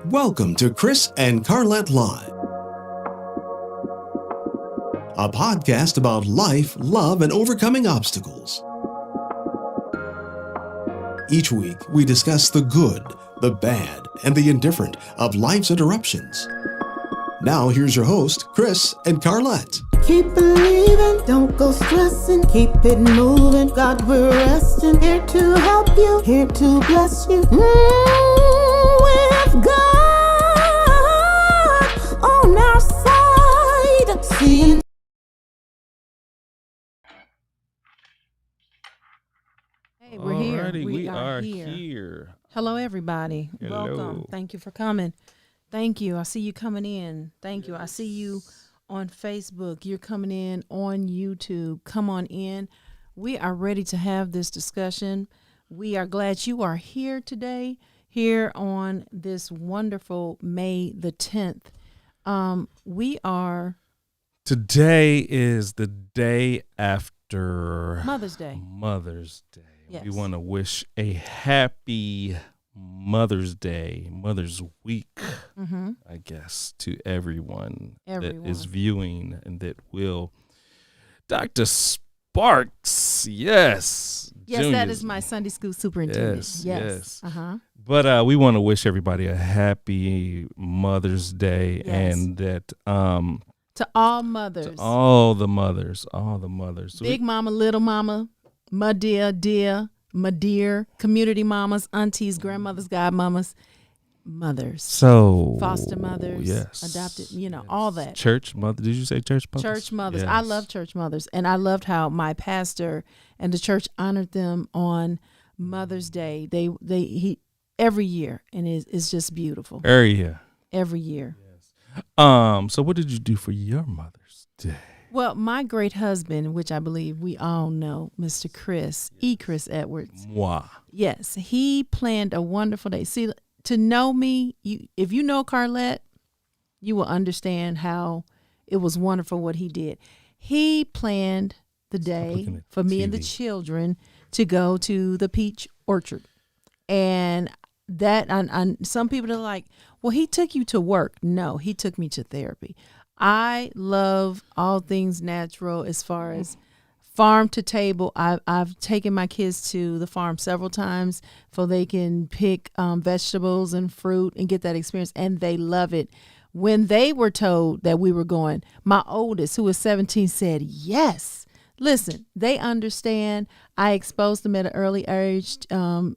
Welcome to Chris and Carlette Live, a podcast about life, love, and overcoming obstacles. Each week, we discuss the good, the bad, and the indifferent of life's interruptions. Now, here's your host, Chris and Carlette. Keep believing, don't go stressing, keep it moving. God, we're resting, here to help you, here to bless you. With God on our side. See. Hey, we're here. Alrighty, we are here. Hello, everybody. Hello. Welcome. Thank you for coming. Thank you. I see you coming in. Thank you. I see you on Facebook. You're coming in on YouTube. Come on in. We are ready to have this discussion. We are glad you are here today, here on this wonderful May the 10th. Today is the day after Mother's Day. Mother's Day. Yes. We want to wish a happy Mother's Day, Mother's Week, I guess, to everyone that is viewing and that will. Dr. Sparks, yes. Yes, Junior's, that is my Sunday school superintendent. Yes. Uh-huh. But we want to wish everybody a happy Mother's Day, Yes. and that To all mothers. all the mothers. So Big mama, little mama, my dear, my dear, community mamas, aunties, grandmothers, godmamas, mothers, foster mothers, yes, adopted, all that. Church mother. Did you say church mothers? Church mothers. Yes. I love church mothers. And I loved how my pastor and the church honored them on Mother's Day. He every year, and it's just beautiful. Every year. So what did you do for your Mother's Day? Well, my great husband, which I believe we all know, Mr. Chris, Chris Edwards. Moi. Yes, he planned a wonderful day. See, to know me, if you know Carlette, you will understand how it was wonderful what he did. He planned the day for me and the children to go to the peach orchard. And that, some people are like, well, he took you to work. No, he took me to therapy. I love all things natural as far as farm to table. I've taken my kids to the farm several times so they can pick vegetables and fruit and get that experience, and they love it. When they were told that we were going, my oldest, who was 17, said yes. Listen, they understand. I exposed them at an early age. All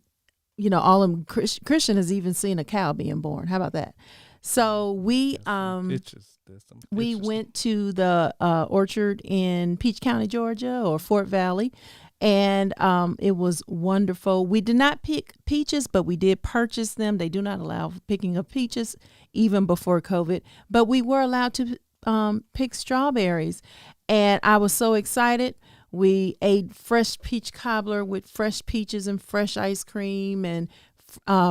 of them. Christian has even seen a cow being born. How about that? So we went to the orchard in Peach County, Georgia, or Fort Valley, and it was wonderful. We did not pick peaches, but we did purchase them. They do not allow picking of peaches even before COVID, but we were allowed to pick strawberries, and I was so excited. We ate fresh peach cobbler with fresh peaches and fresh ice cream and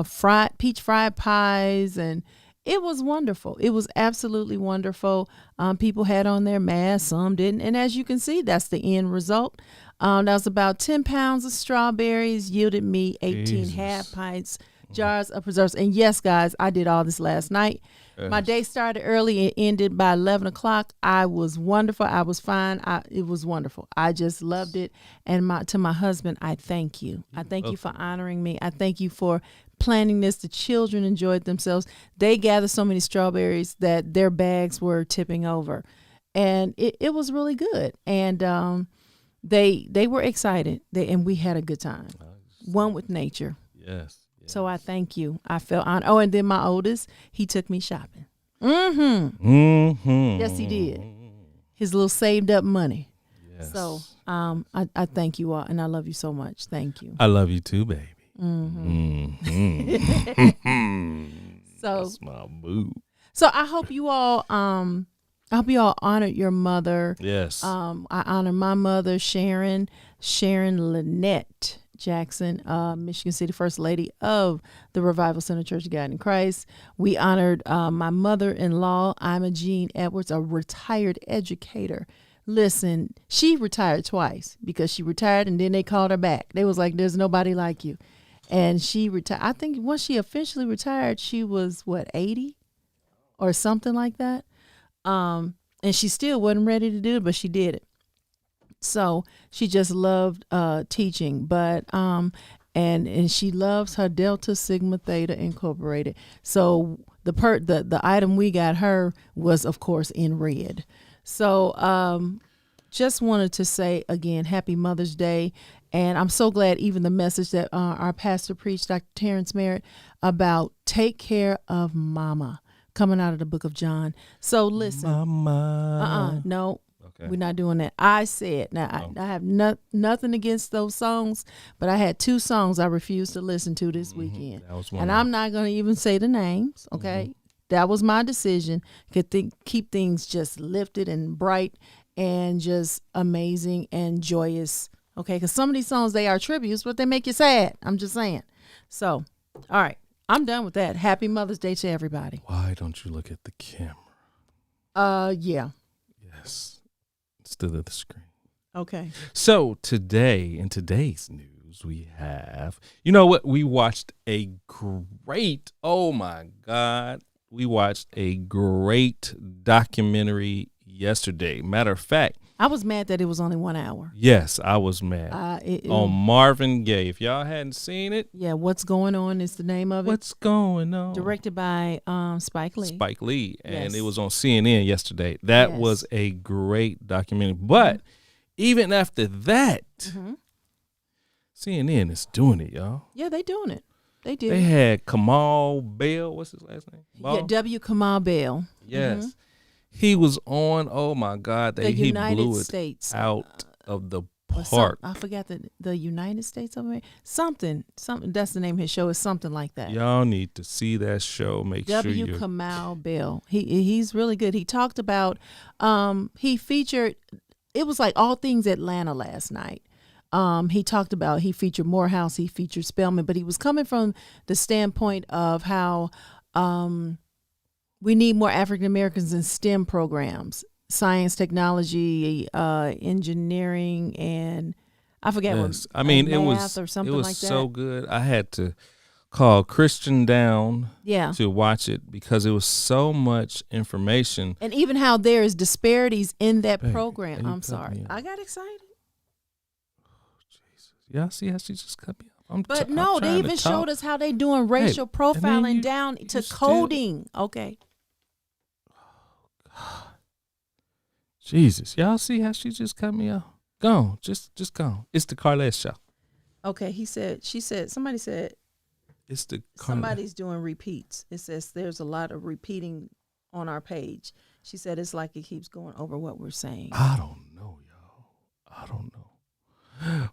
fried pies, and it was wonderful. It was absolutely wonderful. People had on their masks, some didn't. And as you can see, that's the end result. That was about 10 pounds of strawberries, yielded me 18 half pints, jars of preserves. And yes, guys, I did all this last night. Yes. My day started early and ended by 11 o'clock. I was wonderful. I was fine. It was wonderful. I just loved it. And to my husband, I thank you. I thank you for honoring me. I thank you for planning this. The children enjoyed themselves. They gathered so many strawberries that their bags were tipping over, and it was really good. And they were excited. And we had a good time. One with nature. Yes. So I thank you. I felt honored. Oh, and then my oldest, he took me shopping. Yes, he did. His little saved up money. Yes. So I thank you all, and I love you so much. Thank you. I love you too, baby. So that's my boo. So I hope you all honored your mother. Yes. I honor my mother, Sharon Lynette Jackson, Michigan City First Lady of the Revival Center Church of God in Christ. We honored my mother-in-law, Imogene Edwards, a retired educator. Listen, she retired twice because she retired and then they called her back. They was like, there's nobody like you. And she retired. I think once she officially retired, she was 80 or something like that. And she still wasn't ready to do it, but she did it. So she just loved teaching, but and she loves her Delta Sigma Theta Incorporated. So the item we got her was, of course, in red. So just wanted to say again, Happy Mother's Day. And I'm so glad even the message that our pastor preached, Dr. Terrence Merritt, about take care of mama, coming out of the book of John. So listen. Mama. No. Okay. We're not doing that. I said, now I have nothing against those songs, but I had 2 songs I refused to listen to this weekend. That was one and of I'm not going to even say the names, okay? That was my decision. Keep things just lifted and bright and just amazing and joyous, okay? Because some of these songs, they are tributes, but they make you sad. I'm just saying. So, all right. I'm done with that. Happy Mother's Day to everybody. Why don't you look at the camera? Yeah. Yes. Instead of the screen. Okay. So today, in today's news, we have, you know what? We watched a great, oh my God, we watched a great documentary yesterday. Matter of fact, I was mad that it was only 1 hour. yes, I was mad. On Marvin Gaye. If y'all hadn't seen it. Yeah, What's Going On is the name of it. What's Going On? Directed by Spike Lee. Spike Lee. And Yes. it was on CNN yesterday. That Yes. was a great documentary. But even after that, CNN is doing it, y'all. Yeah, they doing it. They did. They had Kamal Bell. What's his last name? Yeah, W. Kamau Bell. Yes. He was on. Oh my God. The He United blew it States out of the or park. I forgot the United States of America. Something. That's the name of his show. Is something like that. Y'all need to see that show. Make sure W. you. Kamau Bell. He's really good. He talked about. He featured. It was like all things Atlanta last night. He featured Morehouse, he featured Spelman, but he was coming from the standpoint of how we need more African Americans in STEM programs, science, technology, engineering, and I forget what. I mean, math it was or something it was like that. so good. I had to call Christian down Yeah. to watch it because it was so much information. And even how there is disparities in that Baby, program. you I'm cut sorry. me off. I got excited. Y'all see how she just cut me off? But no, they even showed us how they doing racial and then profiling you- down you to still- coding. Okay. Jesus, y'all see how she just cut me off? Go on, just go on. It's the Carlette show. Okay, somebody said It's the Carlette. somebody's doing repeats. It says there's a lot of repeating on our page. She said it's like it keeps going over what we're saying. I don't know, y'all. I don't know.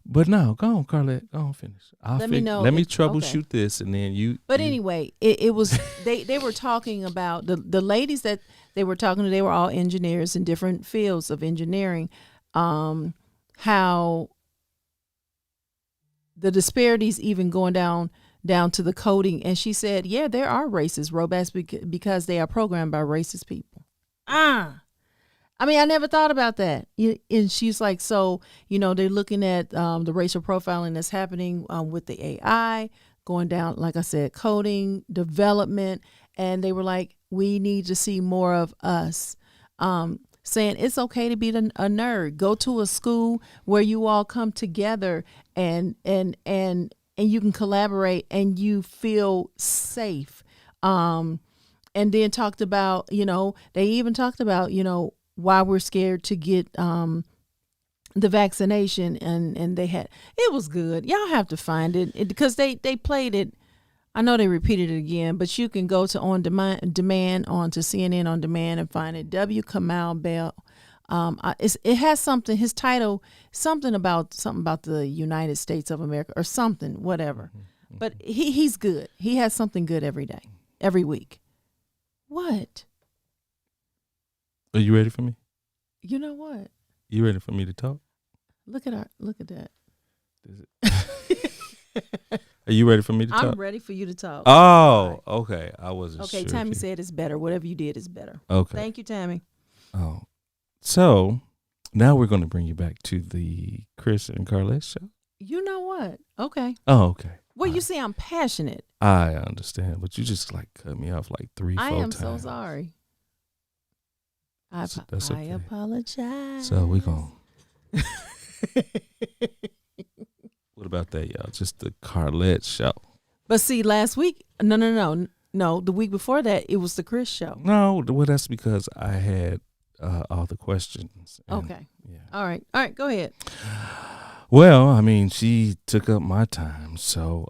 But no, go on, Carlette. Go on, finish. Let me know Let me if- troubleshoot okay. this, and then you. But you- anyway, it was they were talking about the ladies that they were talking to. They were all engineers in different fields of engineering. How the disparities even going down to the coding. And she said, yeah, there are racist robots because they are programmed by racist people. I mean, I never thought about that. And she's like, so, they're looking at the racial profiling that's happening with the AI, going down, like I said, coding, development. And they were like, we need to see more of us. Saying it's okay to be a nerd. Go to a school where you all come together and you can collaborate and you feel safe. And then talked about, they even talked about, why we're scared to get the vaccination, and it was good. Y'all have to find it because they played it. I know they repeated it again, but you can go to on demand onto CNN on demand and find it. W. Kamau Bell. It has something. His title, something about the United States of America or something, whatever. Mm-hmm. But he's good. He has something good every day, every week. What? Are you ready for me? You know what? You ready for me to talk? Look at that. Are you ready for me to talk? I'm ready for you to talk. Oh, okay. I wasn't sure. Okay, Tammy said it's better. Whatever you did is better. Okay. Thank you, Tammy. Oh, so now we're going to bring you back to the Chris and Carlette show. You know what? Okay. Oh, okay. Well, you see, I'm passionate. I understand, but you just like cut me off like 3-4 times. I am so sorry. That's I okay. apologize. So we gonna. What about that, y'all? Just the Carlette show. But see, last week, no. The week before that, it was the Chris show. No, well, that's because I had all the questions. Okay. Yeah. All right. Go ahead. Well, I mean, she took up my time, so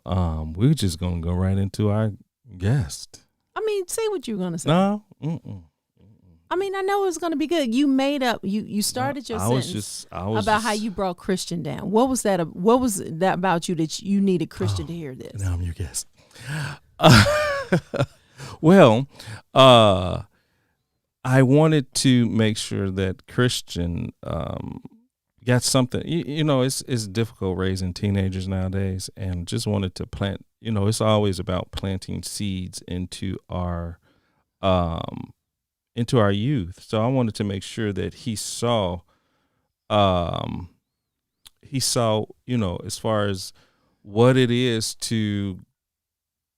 we're just gonna go right into our guest. I mean, say what you were gonna say. No. I mean, I know it was gonna be good. You made up. You started your sentence about how you brought Christian down. What was that? What was that about you that you needed Christian to hear this? Now I'm your guest. Well, I wanted to make sure that Christian got something. You know, it's difficult raising teenagers nowadays, and just wanted to plant. You know, it's always about planting seeds into our youth. So I wanted to make sure that he saw, you know, as far as what it is to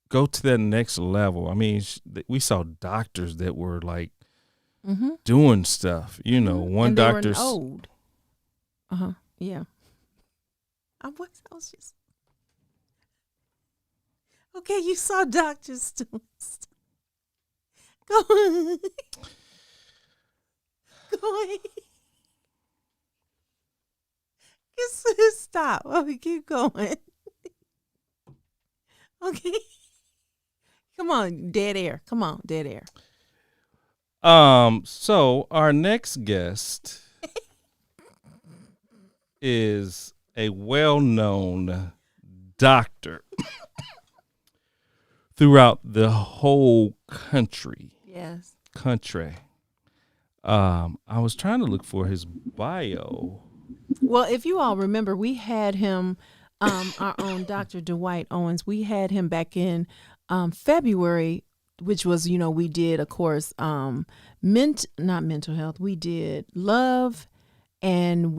go to that next level. I mean, we saw doctors that were like doing stuff, you know, one and doctor's old. Yeah. I was just okay. You saw doctors doing stuff. Go on. Go ahead. Just stop. Okay, keep going. Okay. Come on, dead air. Come on, dead air. So our next guest is a well-known doctor throughout the whole country. Yes. I was trying to look for his bio. Well, if you all remember, we had him, our own Dr. Dwight Owens. We had him back in February, which was, you know, we did, of course, not mental health. We did love, and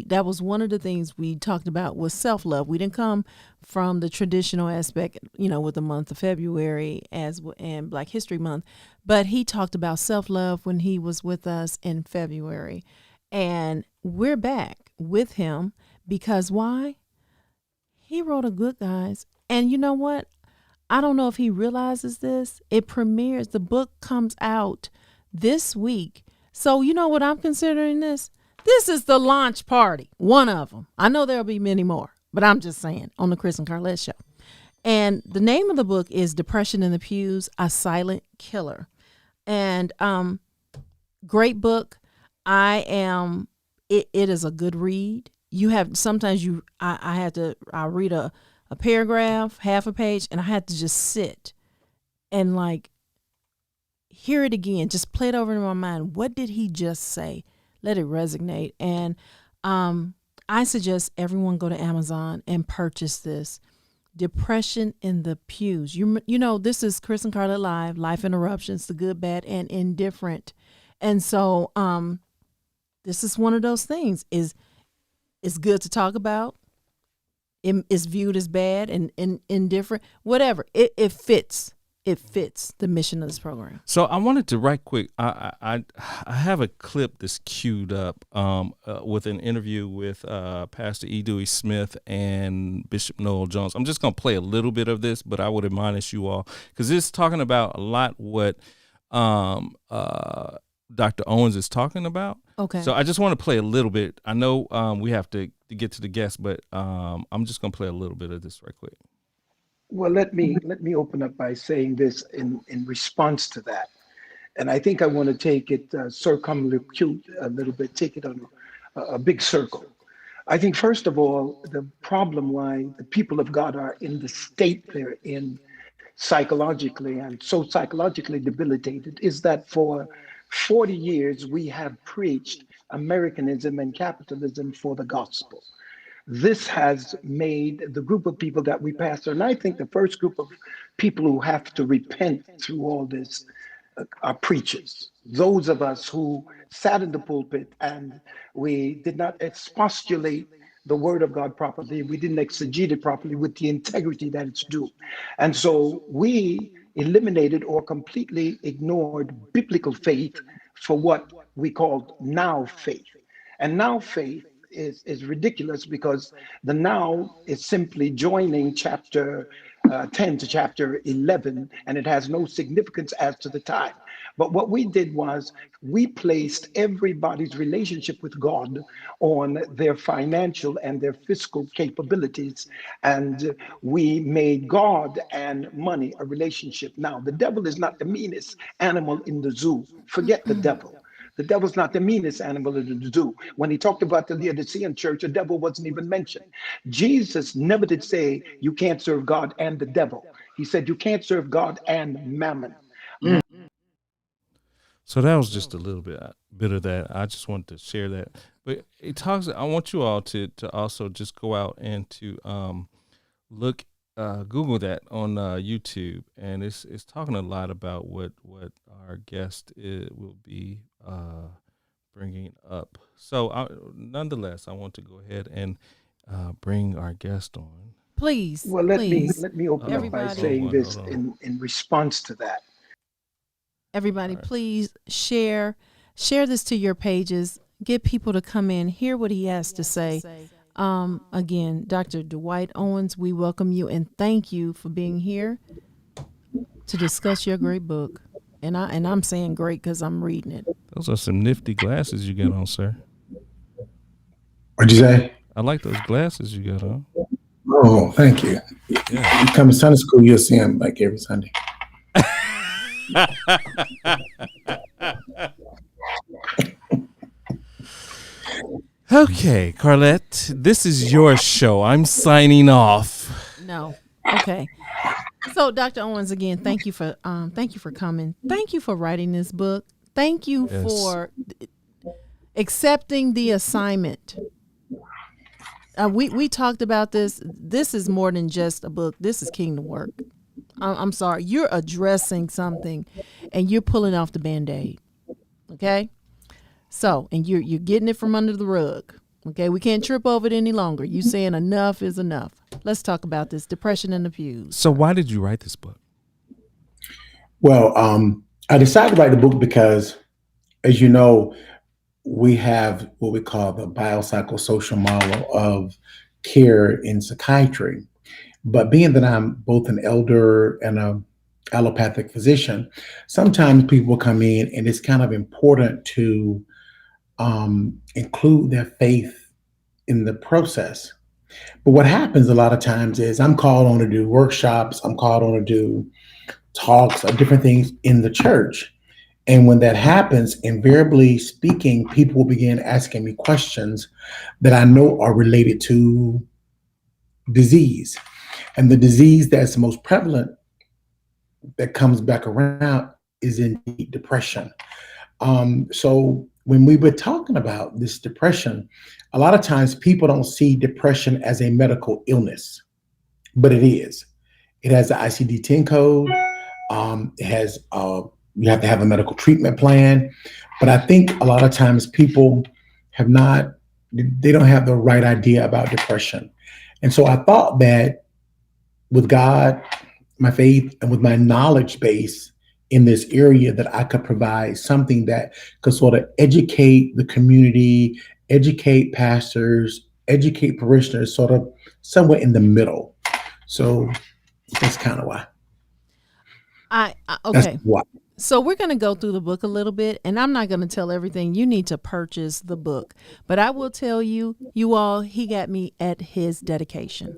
that was one of the things we talked about was self-love. We didn't come from the traditional aspect, you know, with the month of February and Black History Month, but he talked about self-love when he was with us in February. And we're back with him because why? He wrote a book, guys. And you know what? I don't know if he realizes this. It premieres. The book comes out this week. So you know what I'm considering this? This is the launch party. One of them. I know there'll be many more, but I'm just saying on the Chris and Carlette show. And the name of the book is Depression in the Pews, A Silent Killer. And great book. It is a good read. You have sometimes I read a paragraph, half a page, and I had to just sit and like hear it again, just play it over in my mind. What did he just say? Let it resonate. And I suggest everyone go to Amazon and purchase this. Depression in the Pews. You know, this is Chris and Carlette Live, Life Interruptions, the good, bad, and indifferent. And so this is one of those things. It's good to talk about. It's viewed as bad and indifferent. Whatever. It fits. It fits the mission of this program. So I wanted to right quick. I have a clip that's queued up with an interview with Pastor E. Dewey Smith and Bishop Noel Jones. I'm just gonna play a little bit of this, but I would admonish you all because it's talking about a lot what Dr. Owens is talking about. Okay. So I just want to play a little bit. I know we have to get to the guest, but I'm just gonna play a little bit of this right quick. Well, let me open up by saying this in response to that. And I think I want to take it circumlocute a little bit, take it on a big circle. I think, first of all, the problem why the people of God are in the state they're in psychologically and so psychologically debilitated is that for 40 years we have preached Americanism and capitalism for the gospel. This has made the group of people that we pastor, and I think the first group of people who have to repent through all this are preachers. Those of us who sat in the pulpit and we did not expostulate the word of God properly. We didn't exegete it properly with the integrity that it's due. And so we eliminated or completely ignored biblical faith for what we called now faith. And now faith is ridiculous because the now is simply joining chapter 10 to chapter 11, and it has no significance as to the time. But what we did was we placed everybody's relationship with God on their financial and their fiscal capabilities. And we made God and money a relationship. Now, the devil is not the meanest animal in the zoo. Forget the devil. The devil's not the meanest animal in the zoo. When he talked about the Laodicean church, the devil wasn't even mentioned. Jesus never did say you can't serve God and the devil. He said you can't serve God and mammon. So that was just a little bit of that. I just wanted to share that. But it talks. I want you all to also just go out and to look, Google that on YouTube, and it's talking a lot about what our guest will be bringing up. So nonetheless, I want to go ahead and bring our guest on. Please. Well, let please. me open up by saying this in response to that. Everybody, please share this to your pages. Get people to come in, hear what he has to say. Again, Dr. Dwight Owens, we welcome you and thank you for being here to discuss your great book. And I'm saying great because I'm reading it. Those are some nifty glasses you got on, sir. What'd you say? I like those glasses you got on. Oh, thank you. Yeah. You come to Sunday school, you'll see them like every Sunday. Okay, Carlette, this is your show. I'm signing off. No. Okay. So, Dr. Owens, again, thank you for coming. Thank you for writing this book. Thank you for accepting the assignment. We talked about this. This is more than just a book. This is kingdom work. I'm sorry. You're addressing something, and you're pulling off the Band-Aid. Okay. So, and you're getting it from under the rug. Okay, we can't trip over it any longer. You saying enough is enough. Let's talk about this depression in the pews. So, why did you write this book? Well, I decided to write the book because, as you know, we have what we call the biopsychosocial model of care in psychiatry. But being that I'm both an elder and a allopathic physician, sometimes people come in and it's kind of important to include their faith in the process. But what happens a lot of times is I'm called on to do workshops, I'm called on to do talks or different things in the church. And when that happens, invariably speaking, people will begin asking me questions that I know are related to disease. And the disease that's most prevalent that comes back around is indeed depression. So when we were talking about this depression, a lot of times people don't see depression as a medical illness, but it is. It has the ICD-10 code. It has, you have to have a medical treatment plan. But I think a lot of times people they don't have the right idea about depression. And so I thought that with God, my faith, and with my knowledge base in this area, that I could provide something that could sort of educate the community, educate pastors, educate parishioners, sort of somewhere in the middle. So that's kind of why. Okay. That's why. So we're going to go through the book a little bit, and I'm not going to tell everything. You need to purchase the book. But I will tell you all, he got me at his dedication.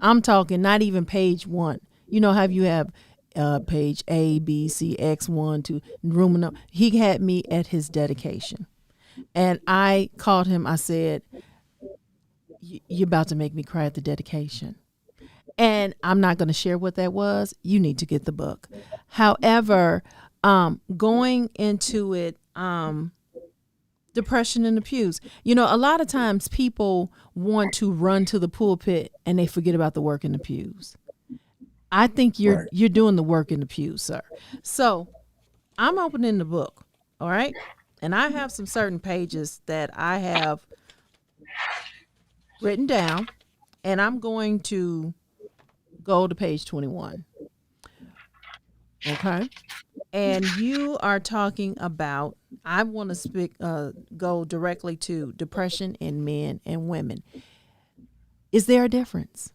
I'm talking not even page 1. You know how you have page A, B, C, X, 1, 2, room and number. He had me at his dedication. And I called him. I said, you're about to make me cry at the dedication. And I'm not going to share what that was. You need to get the book. However, going into it, depression in the pews. You know, a lot of times people want to run to the pulpit and they forget about the work in the pews. I think you're doing the work in the pews, sir. So I'm opening the book, all right? And I have some certain pages that I have written down, and I'm going to go to page 21. Okay. And you are talking about, I want to go directly to depression in men and women. Is there a difference?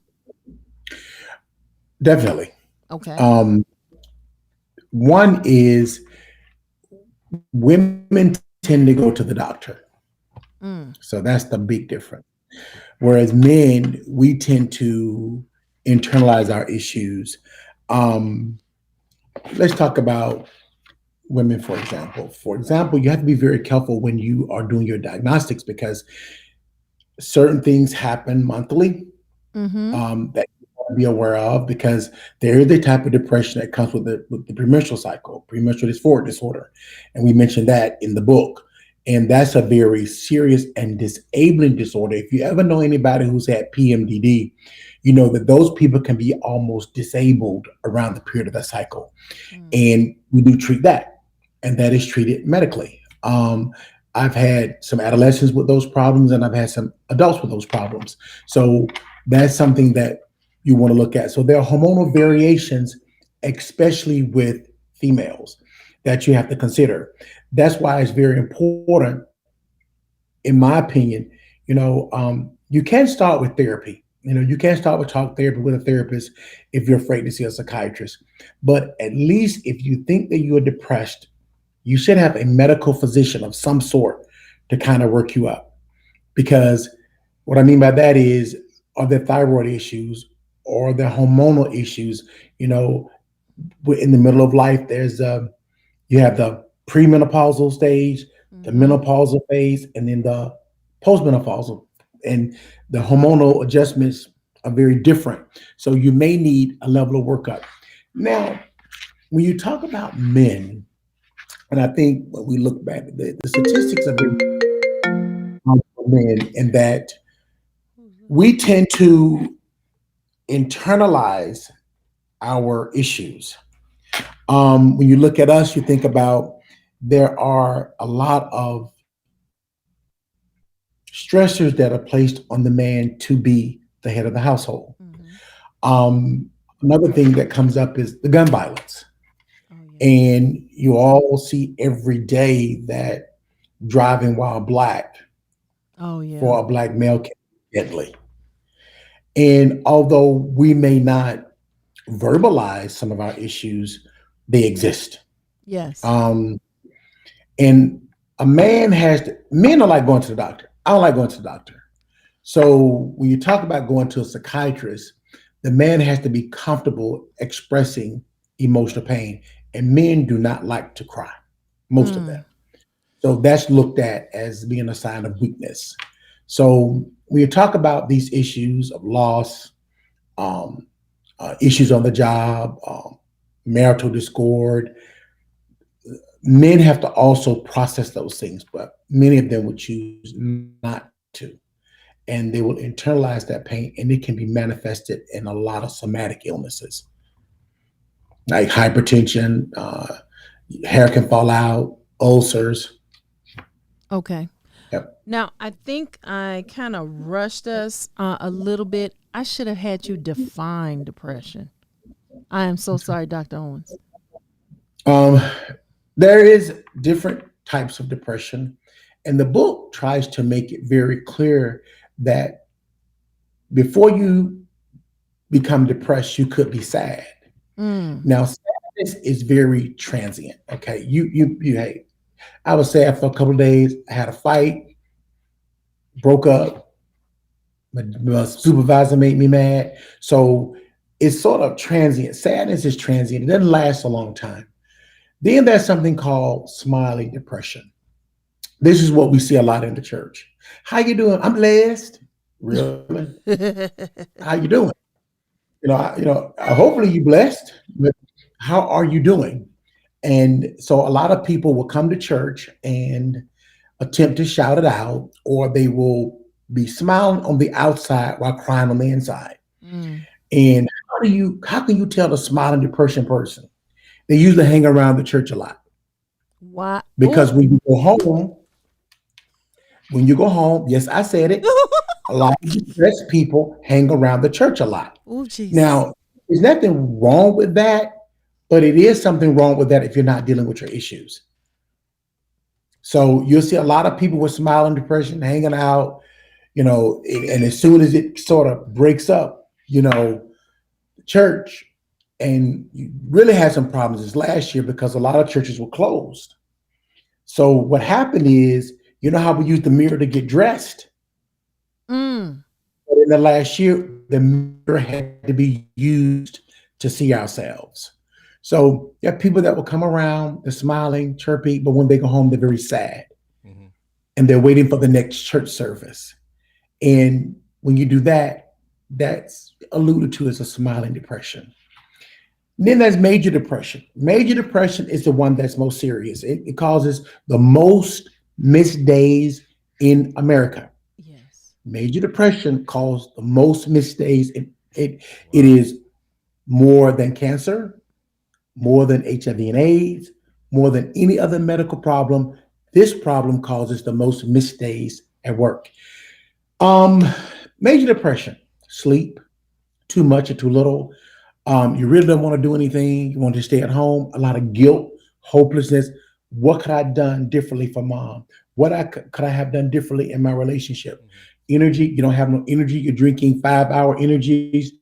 Definitely. Okay. One is women tend to go to the doctor. So that's the big difference. Whereas men, we tend to internalize our issues. Let's talk about women, for example. For example, you have to be very careful when you are doing your diagnostics because certain things happen monthly that you want to be aware of because there is a type of depression that comes with the premenstrual cycle, premenstrual dysphoria disorder. And we mentioned that in the book. And that's a very serious and disabling disorder. If you ever know anybody who's had PMDD, you know that those people can be almost disabled around the period of that cycle. And we do treat that, and that is treated medically. I've had some adolescents with those problems, and I've had some adults with those problems. So that's something that you want to look at. So there are hormonal variations, especially with females, that you have to consider. That's why it's very important, in my opinion. You can start with therapy. You can't start with talk therapy with a therapist if you're afraid to see a psychiatrist. But at least if you think that you are depressed, you should have a medical physician of some sort to kind of work you up. Because what I mean by that is, are there thyroid issues or the hormonal issues? We're in the middle of life. You have the premenopausal stage, the menopausal phase, and then the postmenopausal. And the hormonal adjustments are very different. So you may need a level of workup. Now, when you talk about men, and I think when we look back, the statistics are very men, in that we tend to internalize our issues. When you look at us, you think about there are a lot of stressors that are placed on the man to be the head of the household. Another thing that comes up is the gun violence. And you all see every day that driving while black for a black male can be deadly. And although we may not verbalize some of our issues, they exist. Yes. And a man men are like going to the doctor. I don't like going to the doctor. So when you talk about going to a psychiatrist, the man has to be comfortable expressing emotional pain. And men do not like to cry, most of them. So that's looked at as being a sign of weakness. So when you talk about these issues of loss, issues on the job, marital discord, men have to also process those things, but many of them would choose not to. And they will internalize that pain, and it can be manifested in a lot of somatic illnesses, like hypertension, hair can fall out, ulcers. Okay. Yep. Now, I think I kind of rushed us a little bit. I should have had you define depression. I am so sorry, Dr. Owens. There is different types of depression, and the book tries to make it very clear that before you become depressed, you could be sad. Now, sadness is very transient. Okay, hey, I was sad for a couple of days. I had a fight, broke up. My supervisor made me mad. So it's sort of transient. Sadness is transient. It doesn't last a long time. Then there's something called smiling depression. This is what we see a lot in the church. How you doing? I'm blessed. Really? How you doing? Hopefully you're blessed, but how are you doing? And so a lot of people will come to church and attempt to shout it out, or they will be smiling on the outside while crying on the inside. And how can you tell a smiling depression person? They usually hang around the church a lot. Why? Because when you go home, yes, I said it. A lot of depressed people hang around the church a lot. Oh, Jesus. Now, there's nothing wrong with that, but it is something wrong with that if you're not dealing with your issues. So you'll see a lot of people with smiling depression hanging out, and as soon as it sort of breaks up, the church, and you really had some problems this last year because a lot of churches were closed. So what happened is, how we use the mirror to get dressed? Mm. But in the last year, the mirror had to be used to see ourselves. So you have people that will come around, they're smiling, chirpy, but when they go home, they're very sad. Mm-hmm. And they're waiting for the next church service. And when you do that, that's alluded to as a smiling depression. And then there's major depression. Major depression is the one that's most serious. It causes the most missed days in America. Yes. Major depression causes the most missed days. It is more than cancer, more than HIV and AIDS, more than any other medical problem. This problem causes the most missed days at work. Major depression, sleep, too much or too little. You really don't want to do anything. You want to stay at home. A lot of guilt, hopelessness. What could I have done differently for mom? What could I have done differently in my relationship? Energy, you don't have no energy. You're drinking 5-hour energies.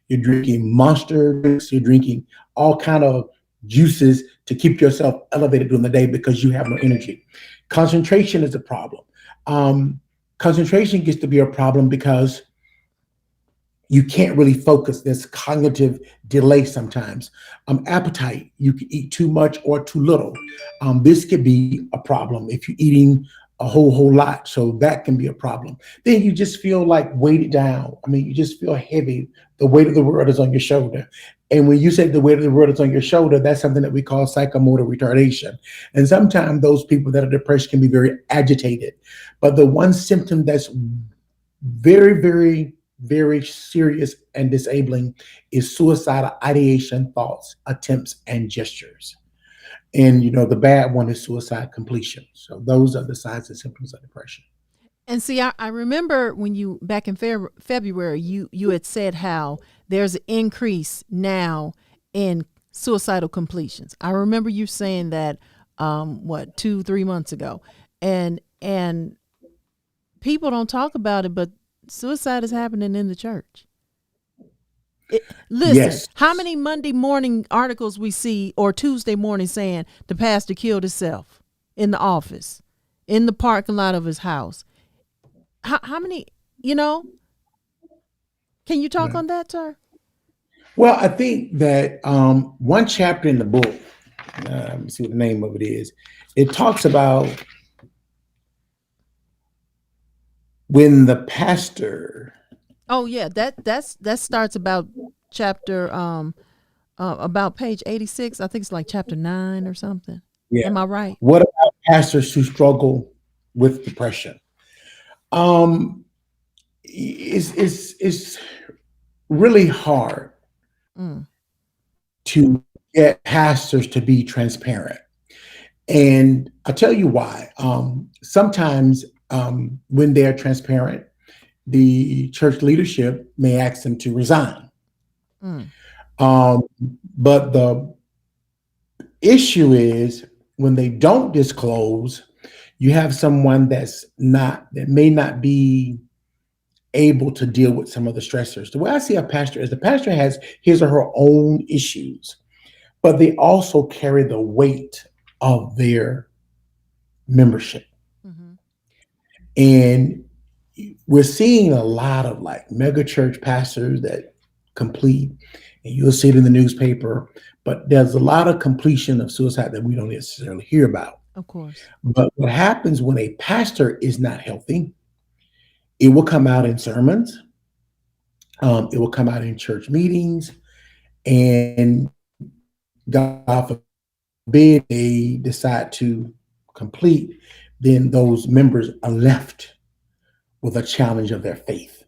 You're drinking Monster drinks. You're drinking all kind of juices to keep yourself elevated during the day because you have no energy. Concentration is a problem. Concentration gets to be a problem because you can't really focus. There's cognitive delay sometimes. Appetite, you can eat too much or too little. This could be a problem if you're eating a whole lot. So that can be a problem. Then you just feel like weighted down. You just feel heavy. The weight of the world is on your shoulder. And when you say the weight of the world is on your shoulder, that's something that we call psychomotor retardation. And sometimes those people that are depressed can be very agitated. But the one symptom that's very, very, very serious and disabling is suicidal ideation, thoughts, attempts, and gestures. And, the bad one is suicide completion. So those are the signs and symptoms of depression. And see, I remember when you, back in February, you had said how there's an increase now in suicidal completions. I remember you saying that, 2-3 months ago. And people don't talk about it, but suicide is happening in the church. Listen, yes. How many Monday morning articles we see or Tuesday morning saying the pastor killed himself in the office, in the parking lot of his house? How many, can you talk on that, sir? Well, I think that one chapter in the book, let me see what the name of it is. It talks about when the pastor. Oh yeah, that starts about chapter about page 86. I think it's like chapter 9 or something. Yeah. Am I right? What about pastors who struggle with depression? It's really hard to get pastors to be transparent. And I'll tell you why. Sometimes when they're transparent, the church leadership may ask them to resign. But the issue is when they don't disclose, you have someone that may not be able to deal with some of the stressors. The way I see a pastor is the pastor has his or her own issues, but they also carry the weight of their membership. Mm-hmm. And we're seeing a lot of mega church pastors that complete, and you'll see it in the newspaper, but there's a lot of completion of suicide that we don't necessarily hear about. Of course. But what happens when a pastor is not healthy, it will come out in sermons. It will come out in church meetings, and God forbid they decide to complete, then those members are left with a challenge of their faith.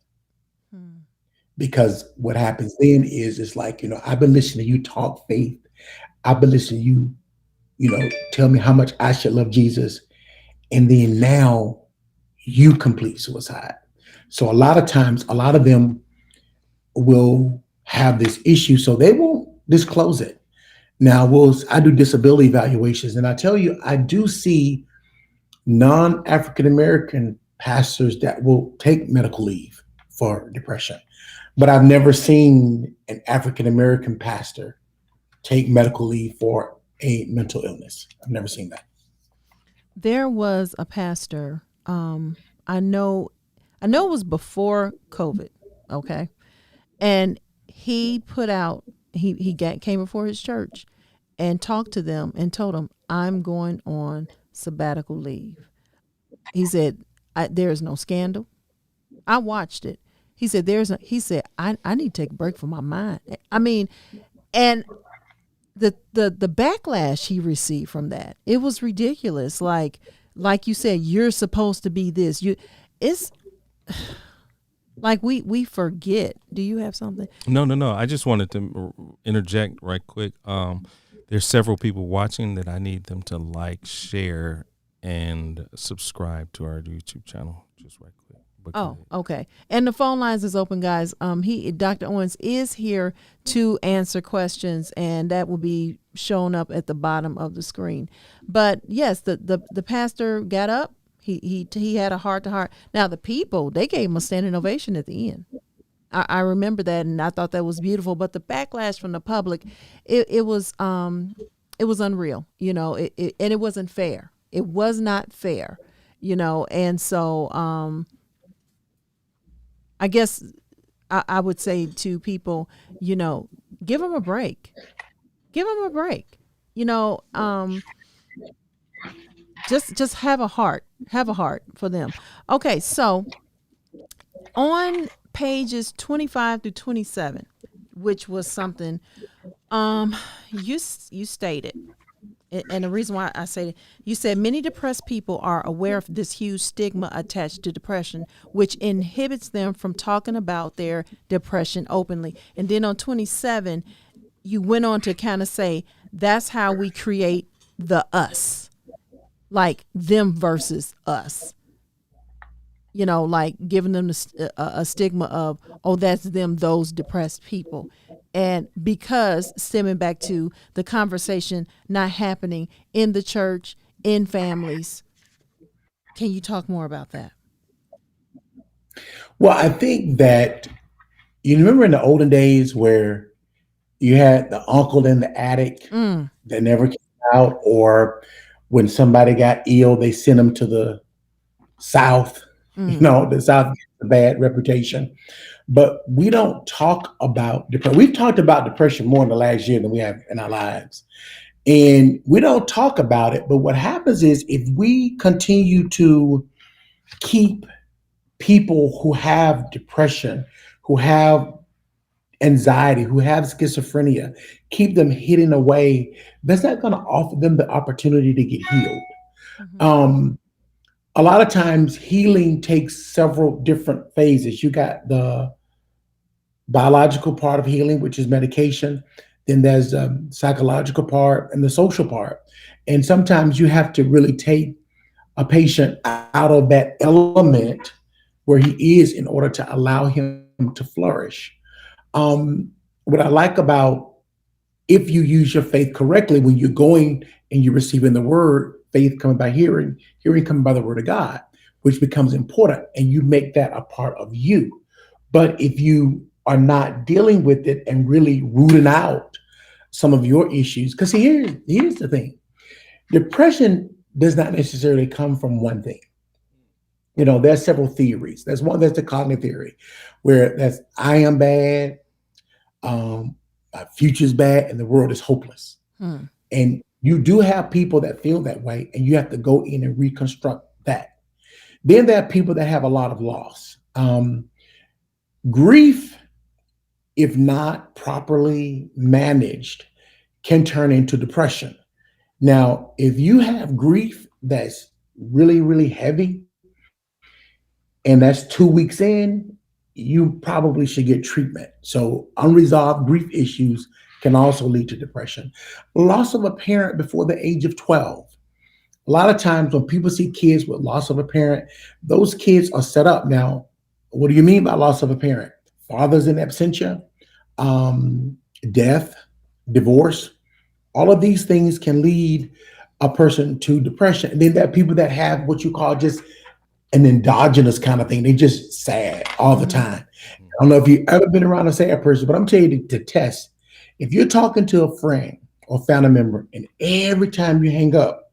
Because what happens then is it's like, I've been listening to you talk faith. I've been listening to you, tell me how much I should love Jesus. And then now you complete suicide. So a lot of times, a lot of them will have this issue, so they won't disclose it. Now, I do disability evaluations, and I tell you, I do see non-African American pastors that will take medical leave for depression, but I've never seen an African American pastor take medical leave for a mental illness. I've never seen that. There was a pastor. I know it was before COVID. Okay, and he put out. Came before his church and talked to them and told them, "I'm going on sabbatical leave." He said, "There is no scandal." I watched it. He said, He said, I need to take a break from my mind. I mean, and the backlash he received from that, it was ridiculous. Like you said, you're supposed to be this. It's like we forget. Do you have something? No. I just wanted to interject right quick. There's several people watching that I need them to like, share, and subscribe to our YouTube channel. Just right quick. Oh, okay. And the phone lines is open, guys. Dr. Owens is here to answer questions, and that will be shown up at the bottom of the screen. But yes, the pastor got up. He had a heart to heart. Now the people, they gave him a standing ovation at the end. I remember that, and I thought that was beautiful. But the backlash from the public, it was unreal, and it wasn't fair. It was not fair, and so I guess I would say to people, give them a break. Give them a break. Just have a heart for them. Okay, so on pages 25 through 27, which was something you stated, and the reason why I say it, you said many depressed people are aware of this huge stigma attached to depression, which inhibits them from talking about their depression openly. And then on 27, you went on to kind of say that's how we create the us, like them versus us. Like giving them a stigma of, oh, that's them, those depressed people. And because stemming back to the conversation not happening in the church, in families. Can you talk more about that? Well, I think that you remember in the olden days where you had the uncle in the attic that never came out, or when somebody got ill, they sent them to the South. The South gets a bad reputation. But we don't talk about depression. We've talked about depression more in the last year than we have in our lives. And we don't talk about it. But what happens is if we continue to keep people who have depression, who have anxiety, who have schizophrenia, keep them hidden away, that's not going to offer them the opportunity to get healed. A lot of times healing takes several different phases. You got the biological part of healing, which is medication. Then there's the psychological part and the social part. And sometimes you have to really take a patient out of that element where he is in order to allow him to flourish. What I like about, if you use your faith correctly, when you're going and you're receiving the word, faith coming by hearing, hearing coming by the word of God, which becomes important, and you make that a part of you. But if you are not dealing with it and really rooting out some of your issues, because here's the thing, depression does not necessarily come from one thing. There's several theories. There's the cognitive theory, where that's I am bad, my future's bad, and the world is hopeless. And you do have people that feel that way, and you have to go in and reconstruct that. Then there are people that have a lot of loss. Grief, if not properly managed, can turn into depression. Now, if you have grief that's really, really heavy, and that's 2 weeks in, you probably should get treatment. So unresolved grief issues can also lead to depression. Loss of a parent before the age of 12. A lot of times when people see kids with loss of a parent, those kids are set up. Now, What do you mean by loss of a parent? Fathers in absentia, death, divorce. All of these things can lead a person to depression. And then there are people that have what you call just an endogenous kind of thing. They just sad all the time. I don't know if you've ever been around a sad person, but I'm telling you to test. If you're talking to a friend or family member, and every time you hang up,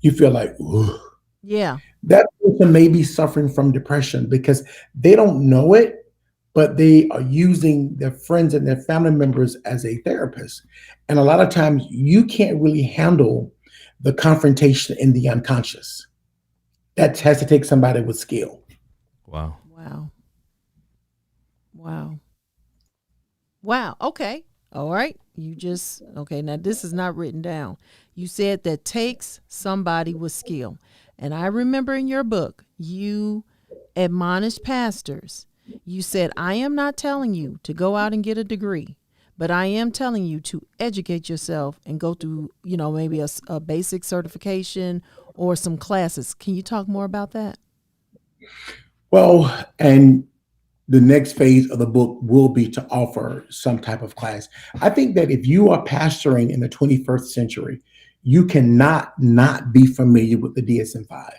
you feel like, ooh, Yeah. that person may be suffering from depression because they don't know it, but they are using their friends and their family members as a therapist. And a lot of times you can't really handle the confrontation in the unconscious. That has to take somebody with skill. Wow. Wow. Wow. Wow. Okay. All right. Okay. Now, this is not written down. You said that takes somebody with skill. And I remember in your book, you admonished pastors. You said, I am not telling you to go out and get a degree, but I am telling you to educate yourself and go through, maybe a basic certification or some classes. Can you talk more about that? Well, and the next phase of the book will be to offer some type of class. I think that if you are pastoring in the 21st century, you cannot not be familiar with the DSM-5.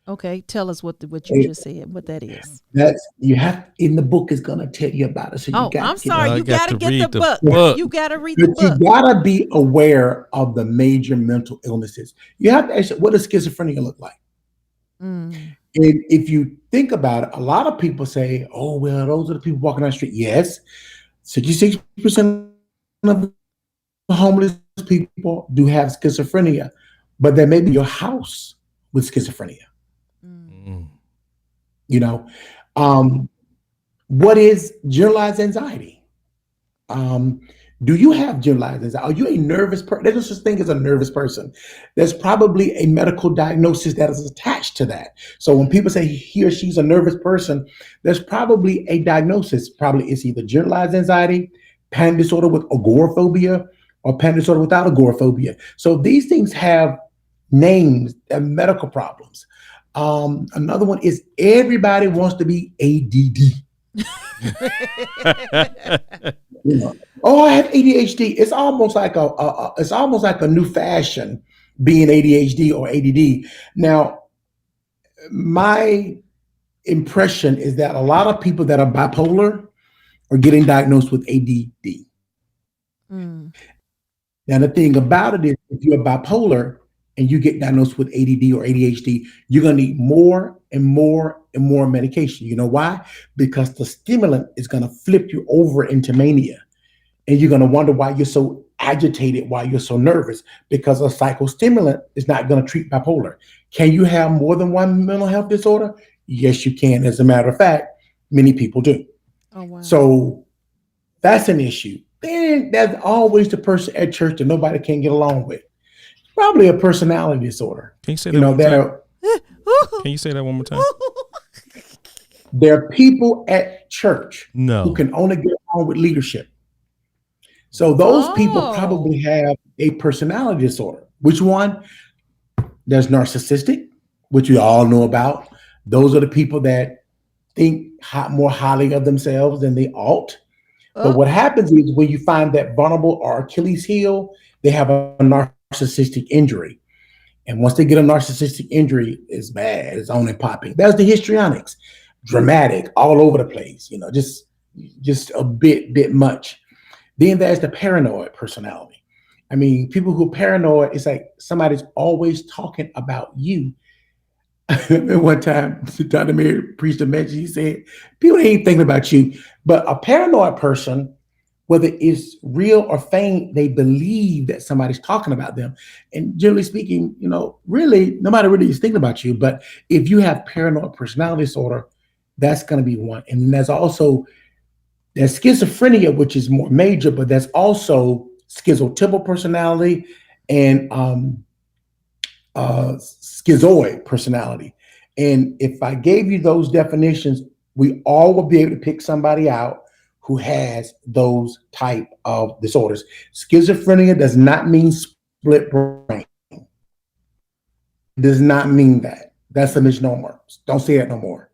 Okay, tell us what you just said, what that is. That's you have in the book is going to tell you about it. So you got. I'm sorry, you got to get the book. You got to read the book. You got to be aware of the major mental illnesses. You have to ask, what does schizophrenia look like? And if you think about it, a lot of people say, "Oh, well, those are the people walking down the street." Yes, 66% of the homeless people do have schizophrenia, but there may be your house with schizophrenia. What is generalized anxiety? Do you have generalized anxiety? Are you a nervous person? There's no such thing as a nervous person. There's probably a medical diagnosis that is attached to that. So when people say he or she's a nervous person, there's probably a diagnosis. Probably it's either generalized anxiety, panic disorder with agoraphobia, or panic disorder without agoraphobia. So these things have names and medical problems. Another one is everybody wants to be ADD. Oh, I have ADHD. It's almost like a new fashion being ADHD or ADD. Now, my impression is that a lot of people that are bipolar are getting diagnosed with ADD. Now, the thing about it is, if you're bipolar and you get diagnosed with ADD or ADHD, you're going to need more and more and more medication. You know why? Because the stimulant is going to flip you over into mania. And you're going to wonder why you're so agitated, why you're so nervous, because a psychostimulant is not going to treat bipolar. Can you have more than one mental health disorder? Yes, you can. As a matter of fact, many people do. Oh, wow. So that's an issue. Then there's always the person at church that nobody can get along with. Probably a personality disorder. Can you say that one more time? Can you say that one more time? There are people at church No. who can only get along with leadership. So those people probably have a personality disorder. Which one? There's narcissistic, which we all know about. Those are the people that think more highly of themselves than they ought. But what happens is when you find that vulnerable or Achilles heel, they have a narcissistic injury. And once they get a narcissistic injury, it's bad. It's on and popping. That's the histrionics. Dramatic, all over the place, just a bit much. Then there's the paranoid personality. I mean, people who are paranoid, it's like somebody's always talking about you. One time, Dr. Mary preached a message. He said, people ain't thinking about you. But a paranoid person, whether it's real or feigned, they believe that somebody's talking about them. And generally speaking, really, nobody really is thinking about you. But if you have paranoid personality disorder, that's going to be one. And there's schizophrenia, which is more major, but there's also schizotypal personality and schizoid personality. And if I gave you those definitions, we all will be able to pick somebody out who has those type of disorders. Schizophrenia does not mean split brain. It does not mean that. That's a misnomer. Don't say that no more.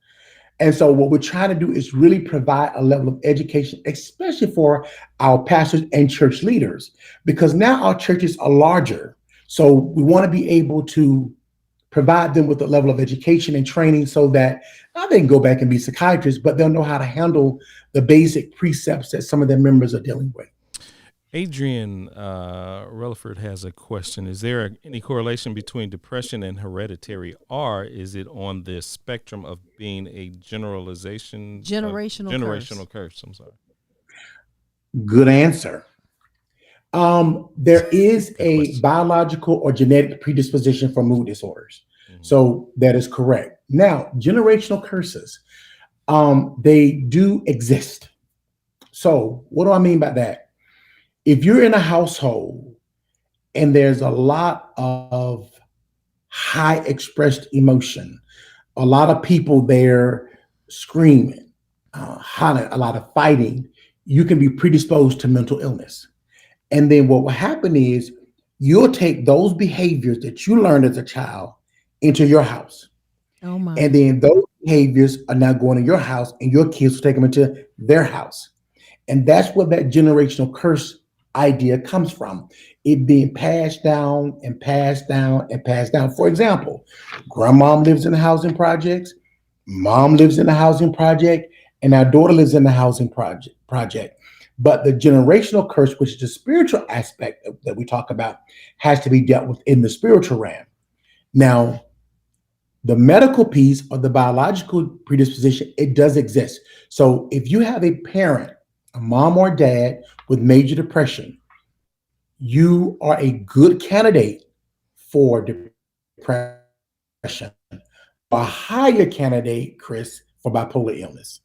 And so what we're trying to do is really provide a level of education, especially for our pastors and church leaders, because now our churches are larger. So we want to be able to provide them with a level of education and training so that now they can go back and be psychiatrists, but they'll know how to handle the basic precepts that some of their members are dealing with. Adrian Relaford has a question. Is there any correlation between depression and hereditary, or is it on the spectrum of being a generational curse? I'm sorry. Good answer. There is a biological or genetic predisposition for mood disorders. Mm-hmm. So that is correct. Now, generational curses, they do exist. So what do I mean by that? If you're in a household and there's a lot of high expressed emotion, a lot of people there screaming, hollering, a lot of fighting, you can be predisposed to mental illness. And then what will happen is you'll take those behaviors that you learned as a child into your house. Oh my. And then those behaviors are now going to your house, and your kids will take them into their house. And that's where that generational curse idea comes from. It being passed down and passed down and passed down. For example, grandmom lives in the housing projects, mom lives in the housing project, and our daughter lives in the housing project. But the generational curse, which is the spiritual aspect that we talk about, has to be dealt with in the spiritual realm. Now, the medical piece or the biological predisposition, it does exist. So if you have a parent, a mom or dad with major depression, you are a good candidate for depression. A higher candidate, Chris, for bipolar illness.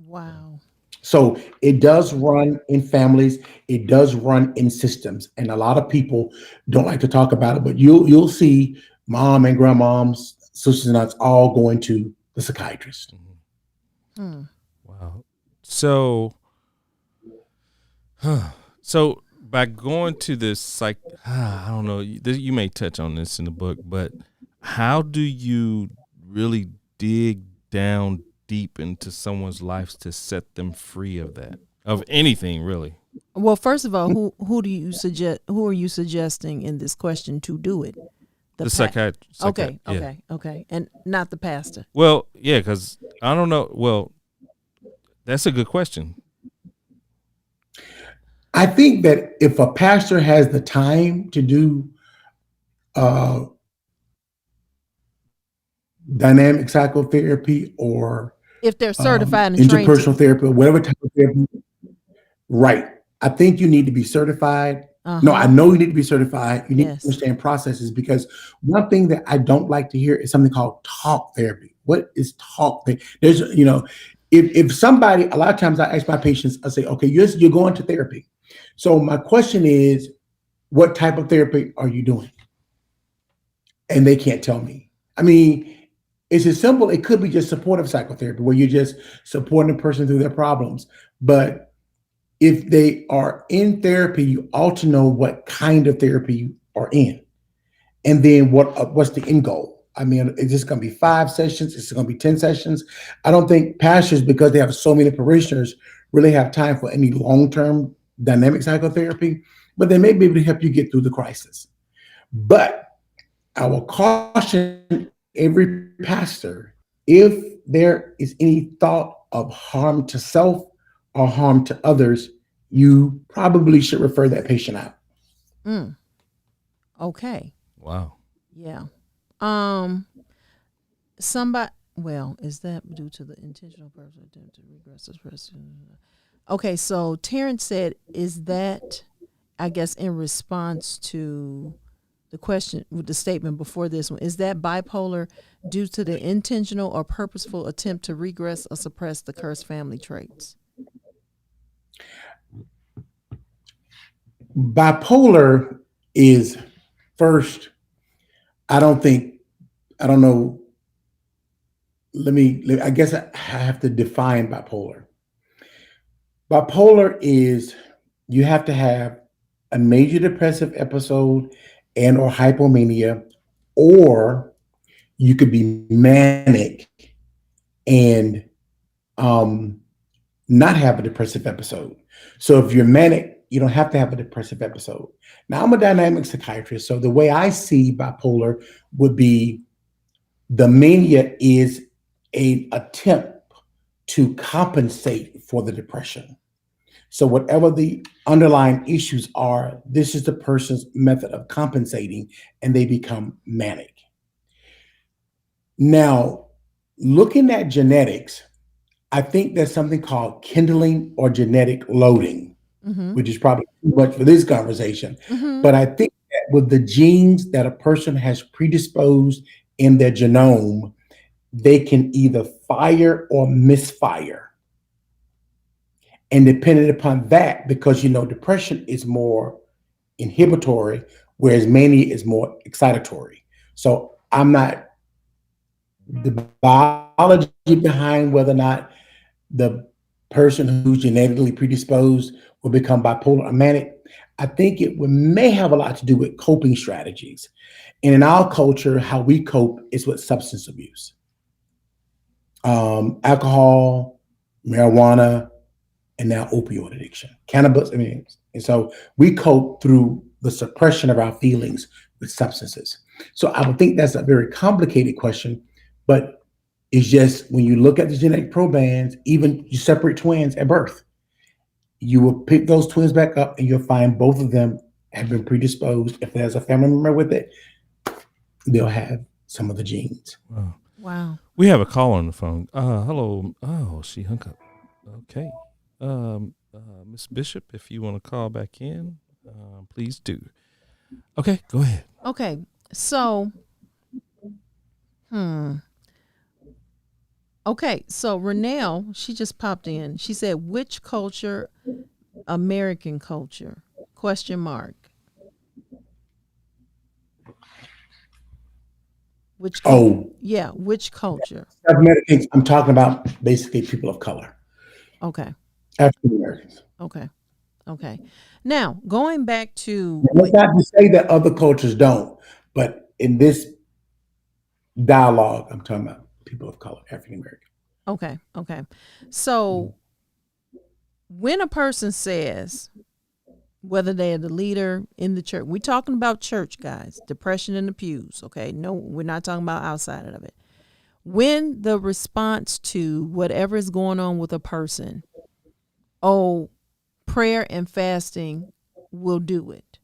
Wow. So it does run in families. It does run in systems. And a lot of people don't like to talk about it, but you'll see mom and grandmoms, sisters and aunts all going to the psychiatrist. Mm-hmm. Wow. So by going to this I don't know, you may touch on this in the book, but how do you really dig down deep into someone's lives to set them free of that, of anything really? Well, first of all, who do you suggest? Who are you suggesting in this question to do it? The psychiatrist. Okay, yeah. Okay, and not the pastor. Well, yeah, because I don't know. Well, that's a good question. I think that if a pastor has the time to do dynamic psychotherapy, or if they're certified and interpersonal therapy, or whatever type of therapy, right? I think you need to be certified. No, I know you need to be certified. You need to understand processes, because one thing that I don't like to hear is something called talk therapy. What is talk therapy? There's, if somebody, a lot of times I ask my patients, I say, okay, you're going to therapy. So my question is, what type of therapy are you doing? And they can't tell me. I mean, it's as simple. It could be just supportive psychotherapy, where you're just supporting the person through their problems. But if they are in therapy, you ought to know what kind of therapy you are in. And then what's the end goal? I mean, is this going to be 5 sessions? Is it going to be 10 sessions? I don't think pastors, because they have so many parishioners, really have time for any long-term dynamic psychotherapy, but they may be able to help you get through the crisis. But I will caution every pastor, if there is any thought of harm to self or harm to others, you probably should refer that patient out. Okay. Wow. Yeah. Is that due to the intentional purpose attempt to regress this person? Okay, so Terrence said, is that, I guess, in response to the question with the statement before this one, is that bipolar due to the intentional or purposeful attempt to regress or suppress the cursed family traits? Bipolar is, first, I don't know. I guess I have to define bipolar. Bipolar is, you have to have a major depressive episode and or hypomania, or you could be manic and not have a depressive episode. So if you're manic, you don't have to have a depressive episode. Now, I'm a dynamic psychiatrist, so the way I see bipolar would be the mania is an attempt to compensate for the depression. So whatever the underlying issues are, this is the person's method of compensating, and they become manic. Now, looking at genetics, I think there's something called kindling or genetic loading, which is probably too much for this conversation. But I think that with the genes that a person has predisposed in their genome, they can either fire or misfire. And depending upon that, because depression is more inhibitory, whereas mania is more excitatory. So I'm not the biology behind whether or not the person who's genetically predisposed will become bipolar or manic. I think may have a lot to do with coping strategies. And in our culture, how we cope is with substance abuse, alcohol, marijuana, and now opioid addiction, cannabis. And so we cope through the suppression of our feelings with substances. So I would think that's a very complicated question, but it's just when you look at the genetic probands, even you separate twins at birth, you will pick those twins back up and you'll find both of them have been predisposed. If there's a family member with it, they'll have some of the genes. Wow. We have a call on the phone. Hello. Oh, she hung up. Okay. Miss Bishop, if you want to call back in, please do. Okay, go ahead. Okay. So, Okay, so Renelle, she just popped in. She said, "Which culture? American culture? Question mark. Which? Yeah, which culture? I'm talking about basically people of color, Okay, African Americans. okay. Now going back to That's not to say that other cultures don't, but in this dialogue, I'm talking about people of color, African American. Okay. So when a person says, whether they're the leader in the church, we're talking about church, guys, depression in the pews. Okay. No, we're not talking about outside of it. When the response to whatever is going on with a person, prayer and fasting will do it.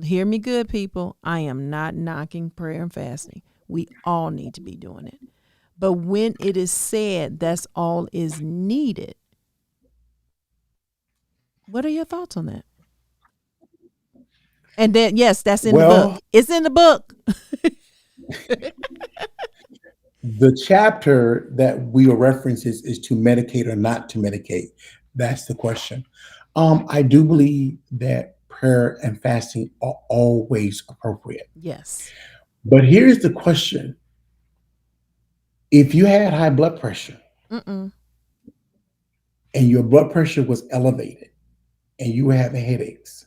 Hear me good, people. I am not knocking prayer and fasting. We all need to be doing it. But when it is said that's all is needed, what are your thoughts on that? And then, yes, that's in the book. It's in the book. The chapter that we will reference is to medicate or not to medicate. That's the question. I do believe that prayer and fasting are always appropriate. Yes. But here's the question. If you had high blood pressure and your blood pressure was elevated and you were having headaches,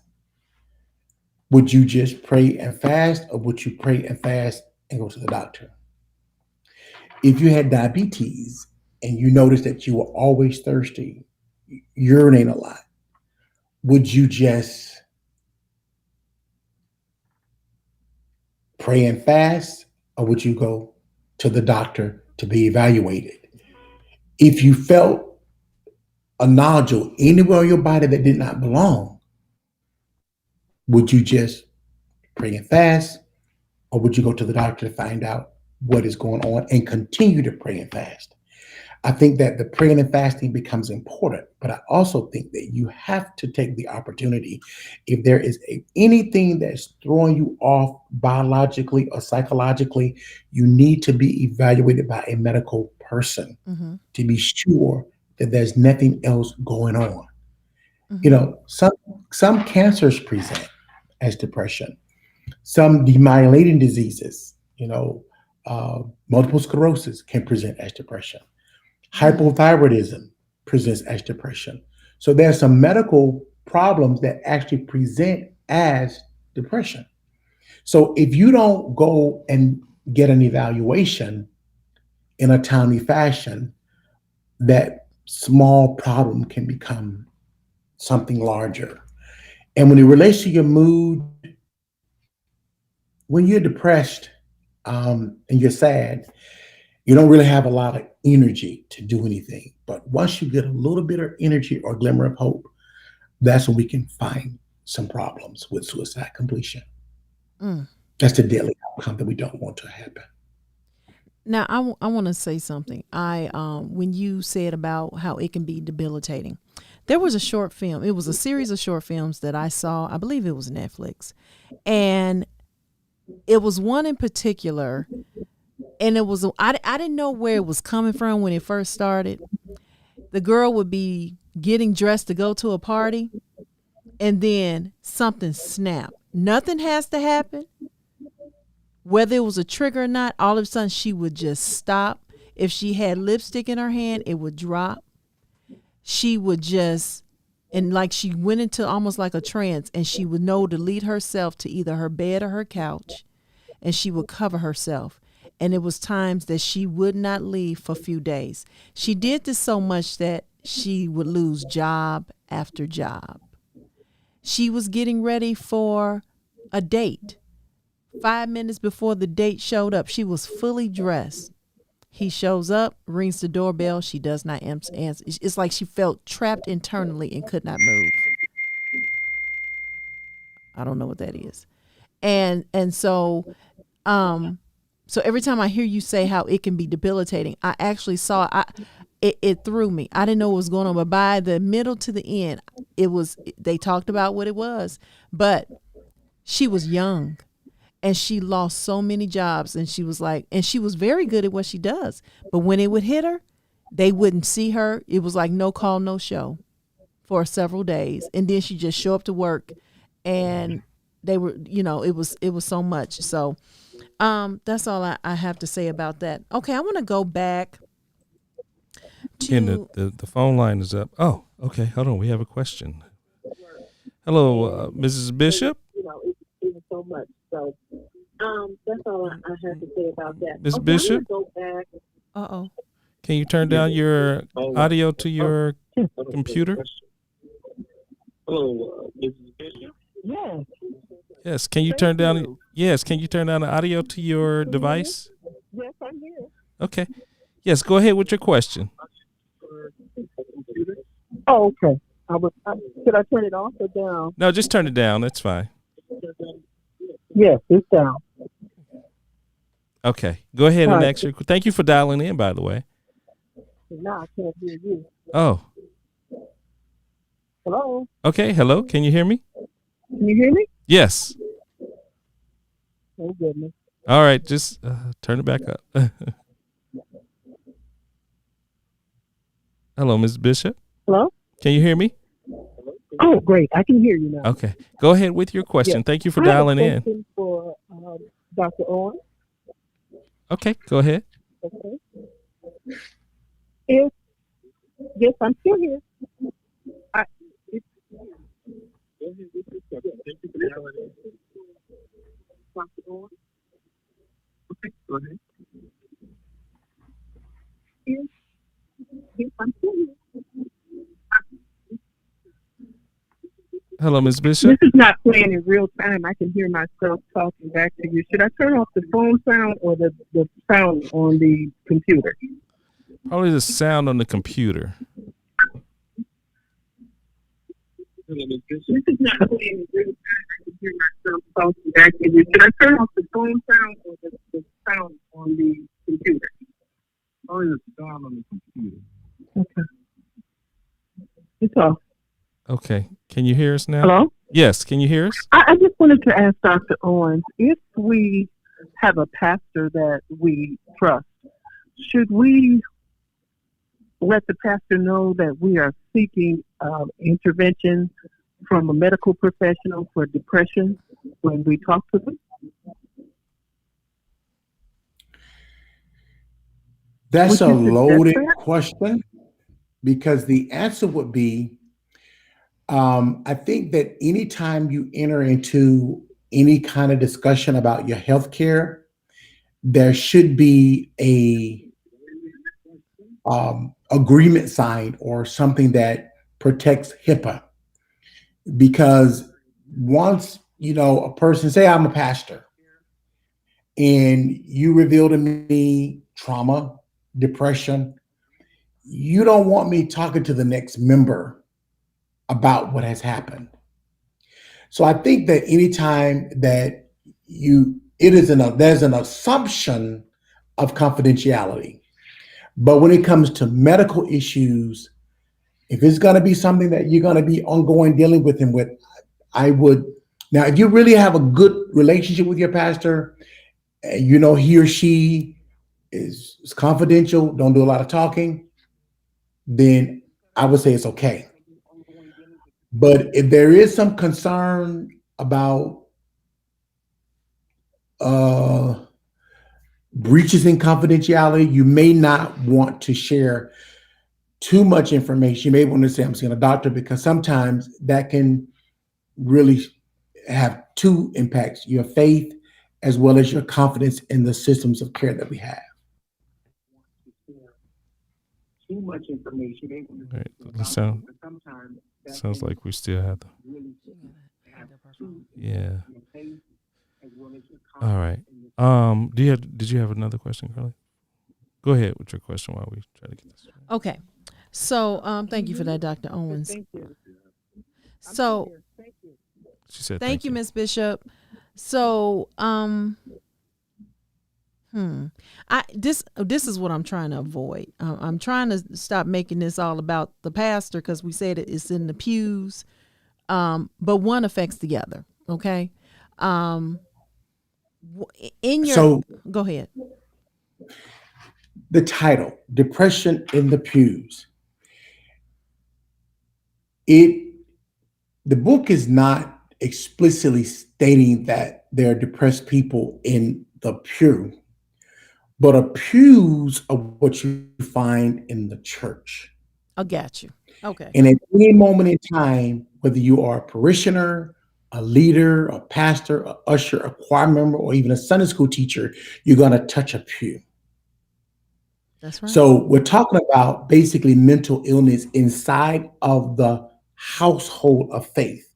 would you just pray and fast, or would you pray and fast and go to the doctor? If you had diabetes and you noticed that you were always thirsty, urinate a lot, would you just pray and fast, or would you go to the doctor to be evaluated? If you felt a nodule anywhere on your body that did not belong, would you just pray and fast, or would you go to the doctor to find out what is going on and continue to pray and fast? I think that the praying and fasting becomes important, but I also think that you have to take the opportunity. If there is anything that's throwing you off biologically or psychologically, you need to be evaluated by a medical person to be sure that there's nothing else going on. Some cancers present as depression, some demyelinating diseases, multiple sclerosis can present as depression. Hypothyroidism presents as depression. So there's some medical problems that actually present as depression. So if you don't go and get an evaluation, in a timely fashion, that small problem can become something larger. And when it relates to your mood, when you're depressed and you're sad, you don't really have a lot of energy to do anything. But once you get a little bit of energy or glimmer of hope, that's when we can find some problems with suicide completion. Mm. That's the deadly outcome that we don't want to happen. Now, I want to say something. When you said about how it can be debilitating, there was a short film. It was a series of short films that I saw. I believe it was Netflix, and it was one in particular, and it was I didn't know where it was coming from when it first started. The girl would be getting dressed to go to a party, and then something snapped. Nothing has to happen. Whether it was a trigger or not, all of a sudden she would just stop. If she had lipstick in her hand, it would drop. She would just, and like she went into almost like a trance, and she would know to lead herself to either her bed or her couch, and she would cover herself. And it was times that she would not leave for a few days. She did this so much that she would lose job after job. She was getting ready for a date. 5 minutes before the date showed up, she was fully dressed. He shows up, rings the doorbell. She does not answer. It's like she felt trapped internally and could not move. I don't know what that is. And so every time I hear you say how it can be debilitating, I actually saw it threw me. I didn't know what was going on, but by the middle to the end, they talked about what it was, but she was young. And she lost so many jobs, and she was very good at what she does. But when it would hit her, they wouldn't see her. It was like no call, no show for several days. And then she just show up to work, and they were, it was so much. So that's all I have to say about that. Okay, I want to go back to... And the phone line is up. Oh, okay. Hold on. We have a question. Hello, Mrs. Bishop. It was so much. So that's all I have to say about that. Ms. Bishop? Go back. Uh-oh. Can you turn down your audio to your computer? Hello, Mrs. Bishop? Yes. Yes. Can you turn down? Yes. Can you turn down the audio to your device? Yes, I'm here. Okay. Yes. Go ahead with your question. Oh, okay. Should I turn it off or down? No, just turn it down. That's fine. Yes, it's down. Okay. Go ahead and ask your. Thank you for dialing in, by the way. Now I can't hear you. Oh. Hello? Okay. Hello. Can you hear me? Can you hear me? Yes. Oh, goodness. All right. Just turn it back up. Hello, Ms. Bishop. Hello? Can you hear me? Oh, great. I can hear you now. Okay. Go ahead with your question. Yes. Thank you for dialing in. I have a question for Dr. Owens. Okay. Go ahead. Okay. Yes, I'm still here. Dr. Owens? Okay, go ahead. Yes, I'm still here. Hello, Ms. Bishop. This is not playing in real time. I can hear myself talking back to you. Should I turn off the phone sound or the sound on the computer? Probably the sound on the computer. This is not playing in real time. I can hear myself talking back to you. Should I turn off the phone sound or the sound on the computer? Probably the sound on the computer. Okay. It's off. Okay. Can you hear us now? Hello? Yes. Can you hear us? I just wanted to ask Dr. Owens, if we have a pastor that we trust, should we let the pastor know that we are seeking intervention from a medical professional for depression when we talk to them? That's a loaded question, because the answer would be, I think that anytime you enter into any kind of discussion about your health care, there should be a agreement signed or something that protects HIPAA. Because once, a person, say I'm a pastor, and you reveal to me trauma, depression, you don't want me talking to the next member about what has happened. So I think that anytime that there's an assumption of confidentiality. But when it comes to medical issues, if it's going to be something that you're going to be ongoing dealing with him with, I would. Now, if you really have a good relationship with your pastor, he or she is confidential, don't do a lot of talking, then I would say it's okay. But if there is some concern about breaches in confidentiality, you may not want to share too much information. You may want to say, I'm seeing a doctor, because sometimes that can really have two impacts: your faith as well as your confidence in the systems of care that we have. Too much information. Right. Sounds like we still have to. Yeah. All right. Did you have another question, Carlette? Go ahead with your question while we try to get this. Okay. So, thank you for that, Dr. Owens. Thank you. So, she said, thank you, Miss Bishop. So, this is what I'm trying to avoid. I'm trying to stop making this all about the pastor, because we said it's in the pews, but one affects the other. Okay. Go ahead. The title, Depression in the Pews. The book is not explicitly stating that there are depressed people in the pew, but a pews are what you find in the church. I got you. Okay. And at any moment in time, whether you are a parishioner, a leader, a pastor, a usher, a choir member, or even a Sunday school teacher, you're going to touch a pew. That's right. So we're talking about basically mental illness inside of the household of faith,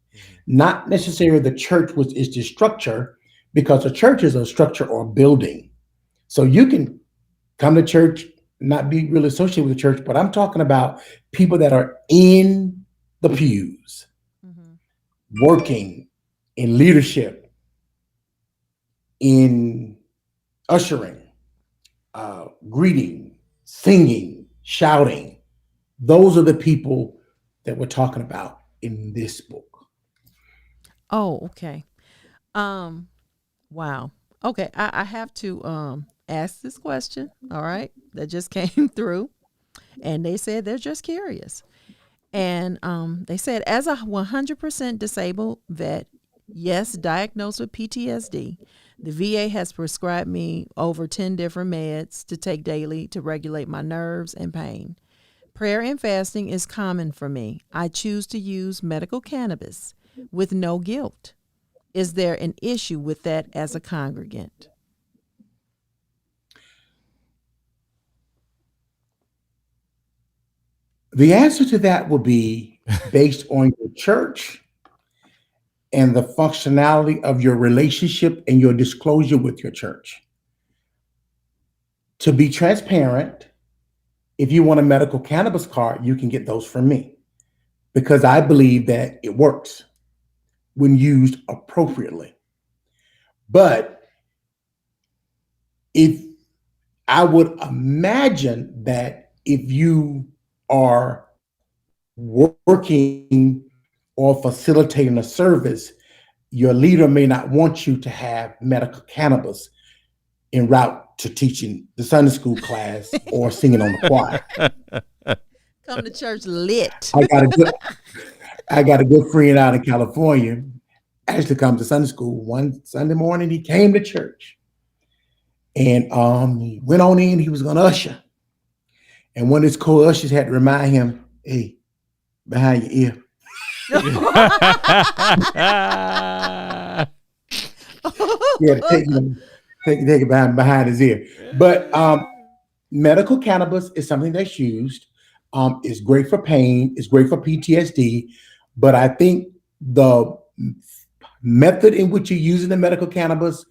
not necessarily the church, which is the structure, because a church is a structure or a building. So you can come to church, not be really associated with the church, but I'm talking about people that are in the pews, working in leadership, in ushering, greeting, singing, shouting. Those are the people that we're talking about in this book. Oh, okay. Wow. Okay, I have to ask this question. All right, that just came through, and they said they're just curious. And they said, as a 100% disabled vet, yes, diagnosed with PTSD, the VA has prescribed me over 10 different meds to take daily to regulate my nerves and pain. Prayer and fasting is common for me. I choose to use medical cannabis with no guilt. Is there an issue with that as a congregant? The answer to that will be based on your church and the functionality of your relationship and your disclosure with your church. To be transparent, if you want a medical cannabis card, you can get those from me, because I believe that it works when used appropriately. But if I would imagine that if you are working or facilitating a service, your leader may not want you to have medical cannabis en route to teaching the Sunday school class or singing on the choir. Come to church lit. I got a good friend out in California, actually comes to Sunday school. One Sunday morning, he came to church, and he went on in, he was going to usher. And one of his co-ushers had to remind him, hey, behind your ear. Yeah, take it behind his ear. But medical cannabis is something that's used. It's great for pain. It's great for PTSD. But I think the method in which you're using the medical cannabis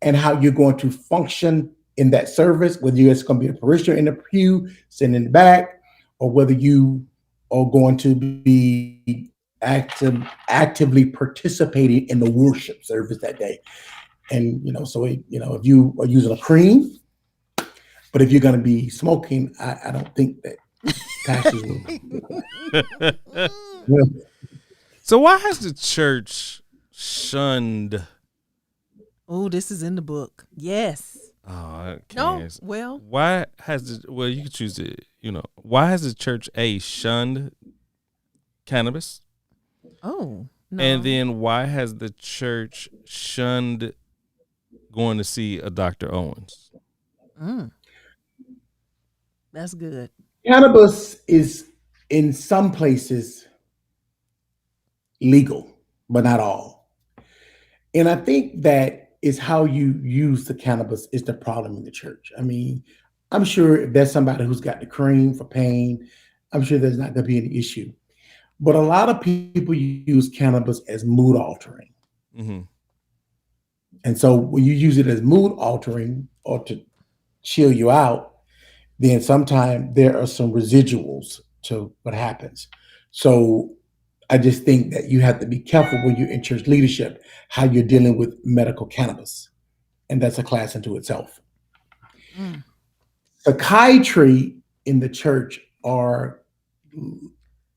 and how you're going to function in that service, whether you're going to be a parishioner in the pew, sitting in the back, or whether you are going to be actively participating in the worship service that day. And if you are using a cream, but if you're going to be smoking, I don't think that pastors will. So why has the church shunned? Oh, this is in the book. Yes. Oh, no. Well, why has the you can choose it. Why has the church shunned cannabis? Oh, no. And then why has the church shunned going to see a Dr. Owens? That's good. Cannabis is in some places legal, but not all. And I think that is how you use the cannabis is the problem in the church. I mean, I'm sure if there's somebody who's got the cream for pain, I'm sure there's not going to be any issue. But a lot of people use cannabis as mood altering. Mm-hmm. And so when you use it as mood altering or to chill you out, then sometimes there are some residuals to what happens. So I just think that you have to be careful when you're in church leadership, how you're dealing with medical cannabis. And that's a class unto itself. Psychiatry in the church are,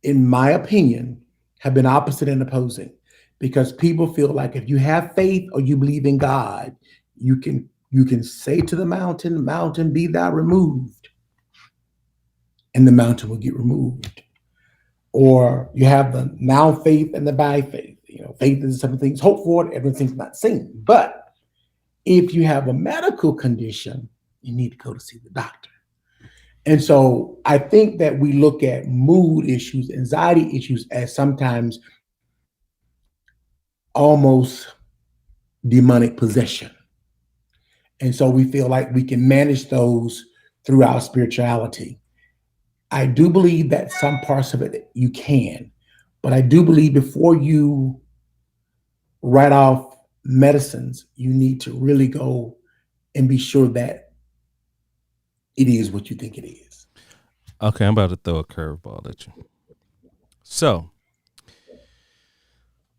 in my opinion, have been opposite and opposing, because people feel like if you have faith or you believe in God, you can say to the mountain, be thou removed, and the mountain will get removed. Or you have the now faith and the by faith. Faith is some things hoped for, everything's not seen. But if you have a medical condition, you need to go to see the doctor. And so I think that we look at mood issues, anxiety issues as sometimes almost demonic possession. And so we feel like we can manage those through our spirituality. I do believe that some parts of it you can, but I do believe before you write off medicines, you need to really go and be sure that it is what you think it is. Okay, I'm about to throw a curveball at you. So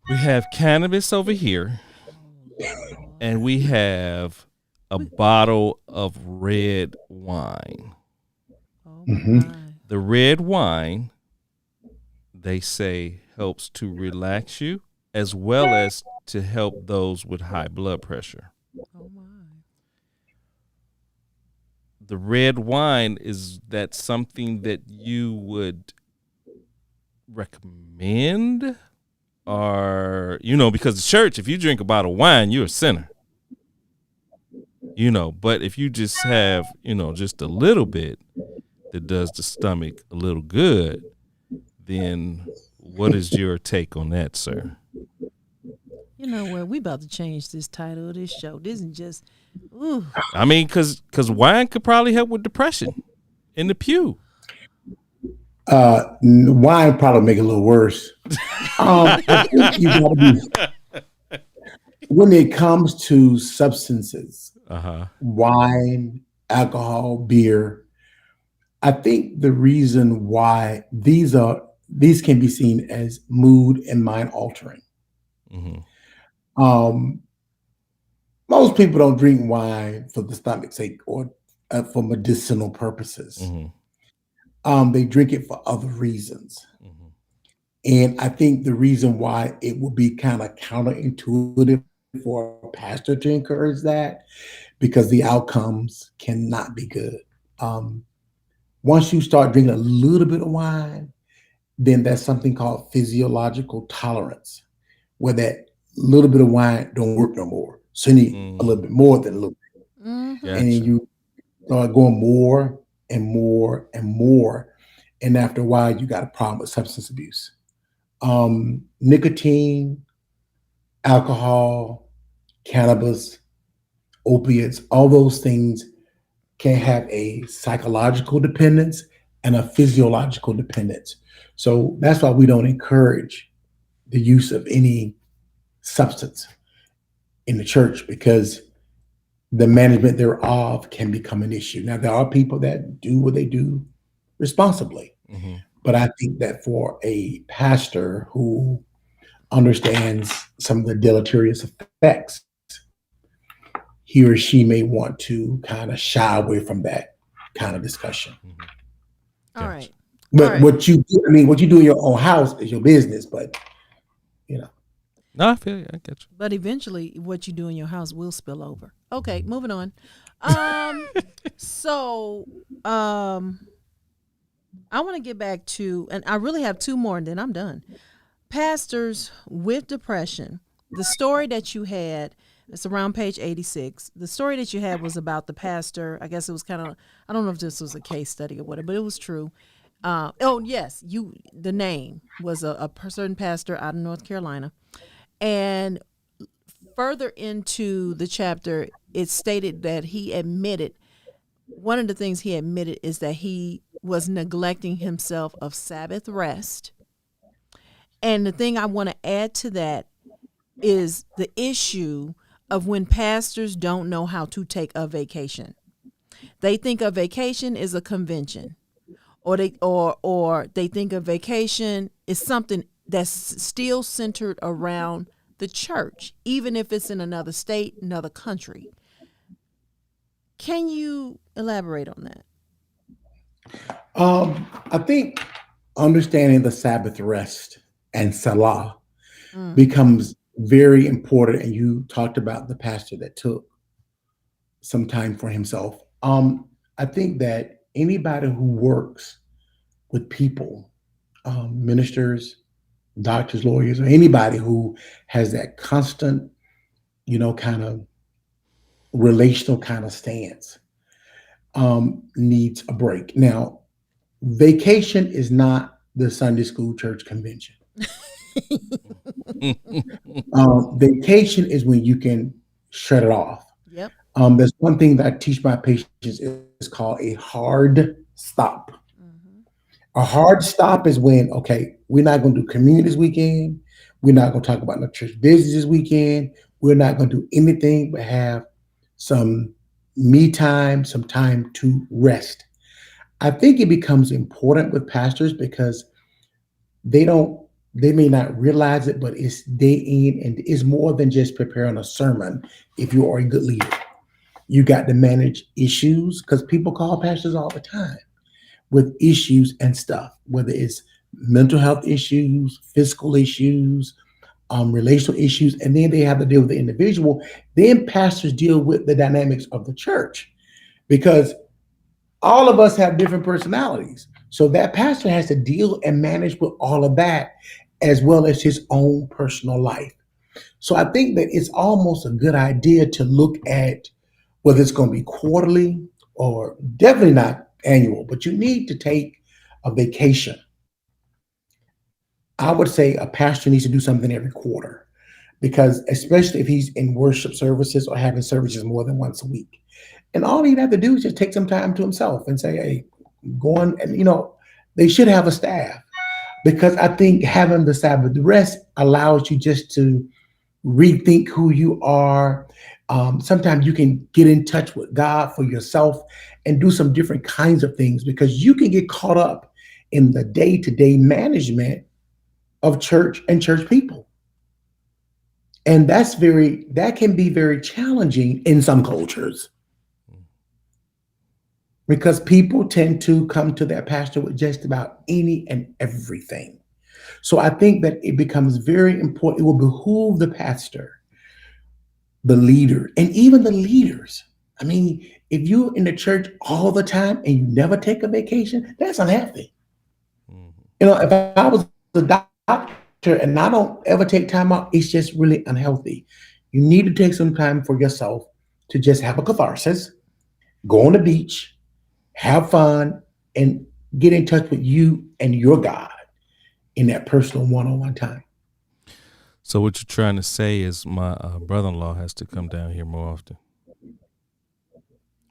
we have cannabis over here, and we have a bottle of red wine. Mm-hmm. The red wine, they say, helps to relax you as well as to help those with high blood pressure. Oh my. The red wine, is that something that you would recommend? Or, because the church, if you drink a bottle of wine, you're a sinner. But if you just have, just a little bit that does the stomach a little good, then what is your take on that, sir? You know what? We about to change this title of this show. This is just, ooh. I mean, because wine could probably help with depression in the pew. Wine probably make it a little worse. I think you gotta be, when it comes to substances, wine, alcohol, beer, I think the reason why these can be seen as mood and mind altering. Mm-hmm. Most people don't drink wine for the stomach's sake or for medicinal purposes. Mm-hmm. They drink it for other reasons. Mm-hmm. And I think the reason why it would be kind of counterintuitive for a pastor to encourage that, because the outcomes cannot be good. Once you start drinking a little bit of wine, then there's something called physiological tolerance, where that little bit of wine don't work no more. So you need a little bit more than a little bit. Mm-hmm. Gotcha. And you start going more and more and more. And after a while, you got a problem with substance abuse. Nicotine, alcohol, cannabis, opiates, all those things can have a psychological dependence and a physiological dependence. So that's why we don't encourage the use of any substance in the church, because the management thereof can become an issue. Now, there are people that do what they do responsibly, but I think that for a pastor who understands some of the deleterious effects, he or she may want to kind of shy away from that kind of discussion. All right. But what you do, what you do in your own house is your business, but No, I feel you. I get you. But eventually, what you do in your house will spill over. Okay, moving on. So, I want to get back to, and I really have two more, and then I'm done. Pastors with depression. The story that you had, it's around page 86. The story that you had was about the pastor. I guess it was kind of, I don't know if this was a case study or whatever, but it was true. Yes, the name was a certain pastor out of North Carolina. And further into the chapter, it stated that he admitted, one of the things he admitted is that he was neglecting himself of Sabbath rest. And the thing I want to add to that is the issue of when pastors don't know how to take a vacation. They think a vacation is a convention, or they think a vacation is something that's still centered around the church, even if it's in another state, another country. Can you elaborate on that? I think understanding the Sabbath rest and Salah becomes very important. And you talked about the pastor that took some time for himself. I think that anybody who works with people, ministers, doctors, lawyers, or anybody who has that constant, kind of relational kind of stance, needs a break. Now, vacation is not the Sunday school church convention. Vacation is when you can shut it off. Yep. There's one thing that I teach my patients is called a hard stop. A hard stop is when, okay, we're not going to do communion this weekend. We're not going to talk about no church business this weekend. We're not going to do anything but have some me time, some time to rest. I think it becomes important with pastors because they may not realize it, but it's day in and it's more than just preparing a sermon. If you are a good leader, you got to manage issues, because people call pastors all the time with issues and stuff, whether it's mental health issues, physical issues, relational issues, and then they have to deal with the individual. Then pastors deal with the dynamics of the church, because all of us have different personalities. So that pastor has to deal and manage with all of that, as well as his own personal life. So I think that it's almost a good idea to look at whether it's going to be quarterly or definitely not annual, but you need to take a vacation. I would say a pastor needs to do something every quarter, because especially if he's in worship services or having services more than once a week. And all he'd have to do is just take some time to himself and say, hey, go on. And, they should have a staff, because I think having the Sabbath rest allows you just to rethink who you are. Sometimes you can get in touch with God for yourself and do some different kinds of things, because you can get caught up in the day-to-day management of church and church people. And that can be very challenging in some cultures, because people tend to come to their pastor with just about any and everything. So I think that it becomes very important. It will behoove the pastor, the leader, and even the leaders. I mean, if you're in the church all the time and you never take a vacation, that's unhealthy. If I was a doctor and I don't ever take time out, it's just really unhealthy. You need to take some time for yourself to just have a catharsis, go on the beach, have fun, and get in touch with you and your God in that personal one-on-one time. So what you're trying to say is my brother-in-law has to come down here more often.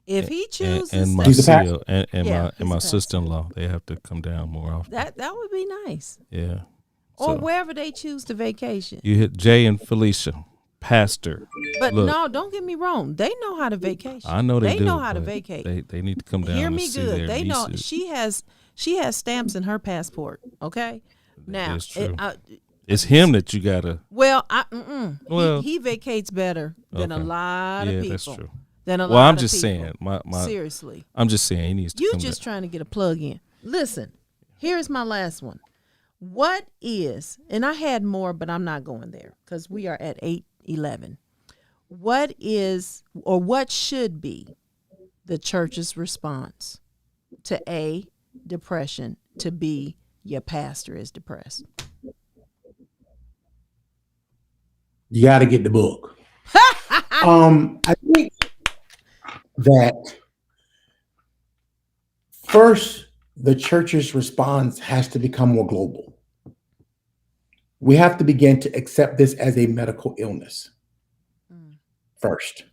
If he chooses, and my He's a pastor. seal and Yeah, my he's a pastor. sister-in-law, they have to come down more often. that would be nice. Yeah. Or So wherever they choose to vacation. you hit Jay and Felicia, pastor. But Look, no, don't get me wrong. They know how to vacation. I know they do. know how to but vacate. They need to come down. Hear and me see good. their They know nieces. she has stamps in her passport. Okay. Now That's true. It's him that you gotta. well, Well, he vacates better than a okay. lot of Yeah, people. that's true. Than a Well, lot I'm of just people. saying. My Seriously. I'm just saying he needs to. You come just down. trying to get a plug in. Listen, here's my last one. What is, and I had more, but I'm not going there because we are at 8:11. What is, or what should be, the church's response to A, depression, to B, your pastor is depressed? You got to get the book. I think that first, the church's response has to become more global. We have to begin to accept this as a medical illness first.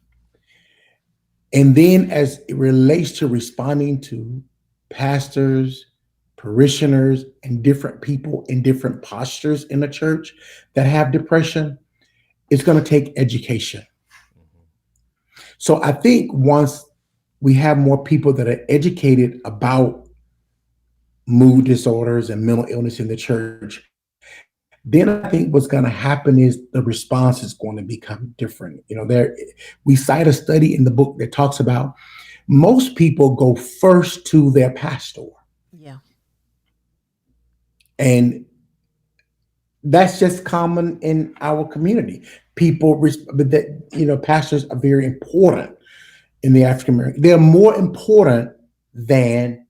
And then as it relates to responding to pastors, parishioners, and different people in different postures in the church that have depression, it's going to take education. So I think once we have more people that are educated about mood disorders and mental illness in the church, then I think what's going to happen is the response is going to become different. We cite a study in the book that talks about most people go first to their pastor. Yeah. And that's just common in our community. Pastors are very important in the African American. They're more important than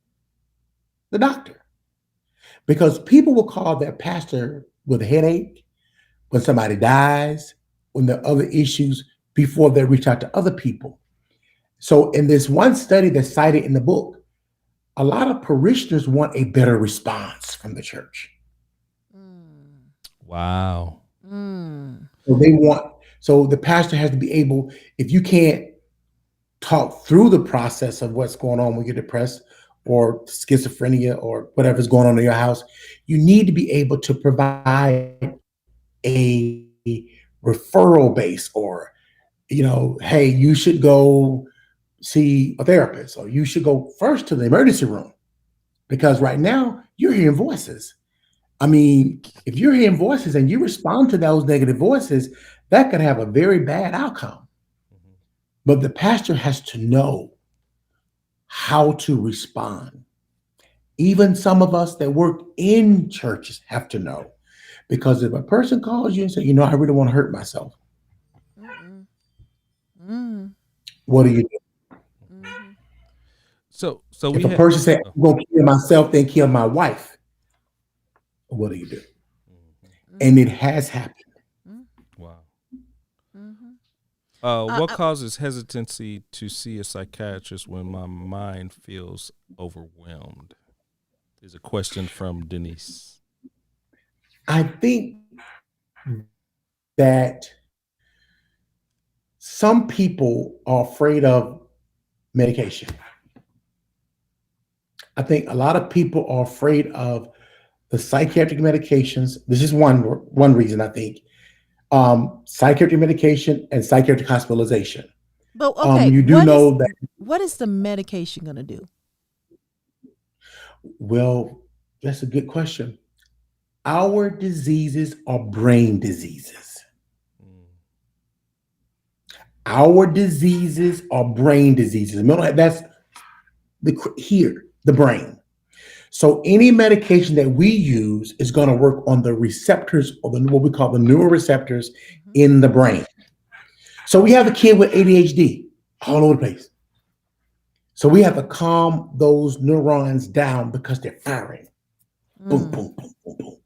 the doctor, because people will call their pastor with a headache, when somebody dies, when there are other issues, before they reach out to other people. So in this one study that's cited in the book, a lot of parishioners want a better response from the church. Wow. So the pastor has to be able, if you can't talk through the process of what's going on when you're depressed or schizophrenia or whatever's going on in your house, you need to be able to provide a referral base, or, hey, you should go see a therapist, or you should go first to the emergency room, because right now you're hearing voices. I mean, if you're hearing voices and you respond to those negative voices, that could have a very bad outcome. But the pastor has to know how to respond. Even some of us that work in churches have to know, because if a person calls you and says, I really want to hurt myself, what do you do? So if a person says, I'm going to kill myself, then kill my wife, what do you do? And it has happened. Wow. What causes hesitancy to see a psychiatrist when my mind feels overwhelmed? Is a question from Denise. I think that some people are afraid of medication. I think a lot of people are afraid of the psychiatric medications. This is one reason, I think. Psychiatric medication and psychiatric hospitalization. But okay, what is the medication going to do? Well, that's a good question. Our diseases are brain diseases. Our diseases are brain diseases. That's the brain. So any medication that we use is going to work on the receptors, or what we call the neuroreceptors in the brain. So we have a kid with ADHD all over the place. So we have to calm those neurons down because they're firing. Boom, boom, boom, boom, boom.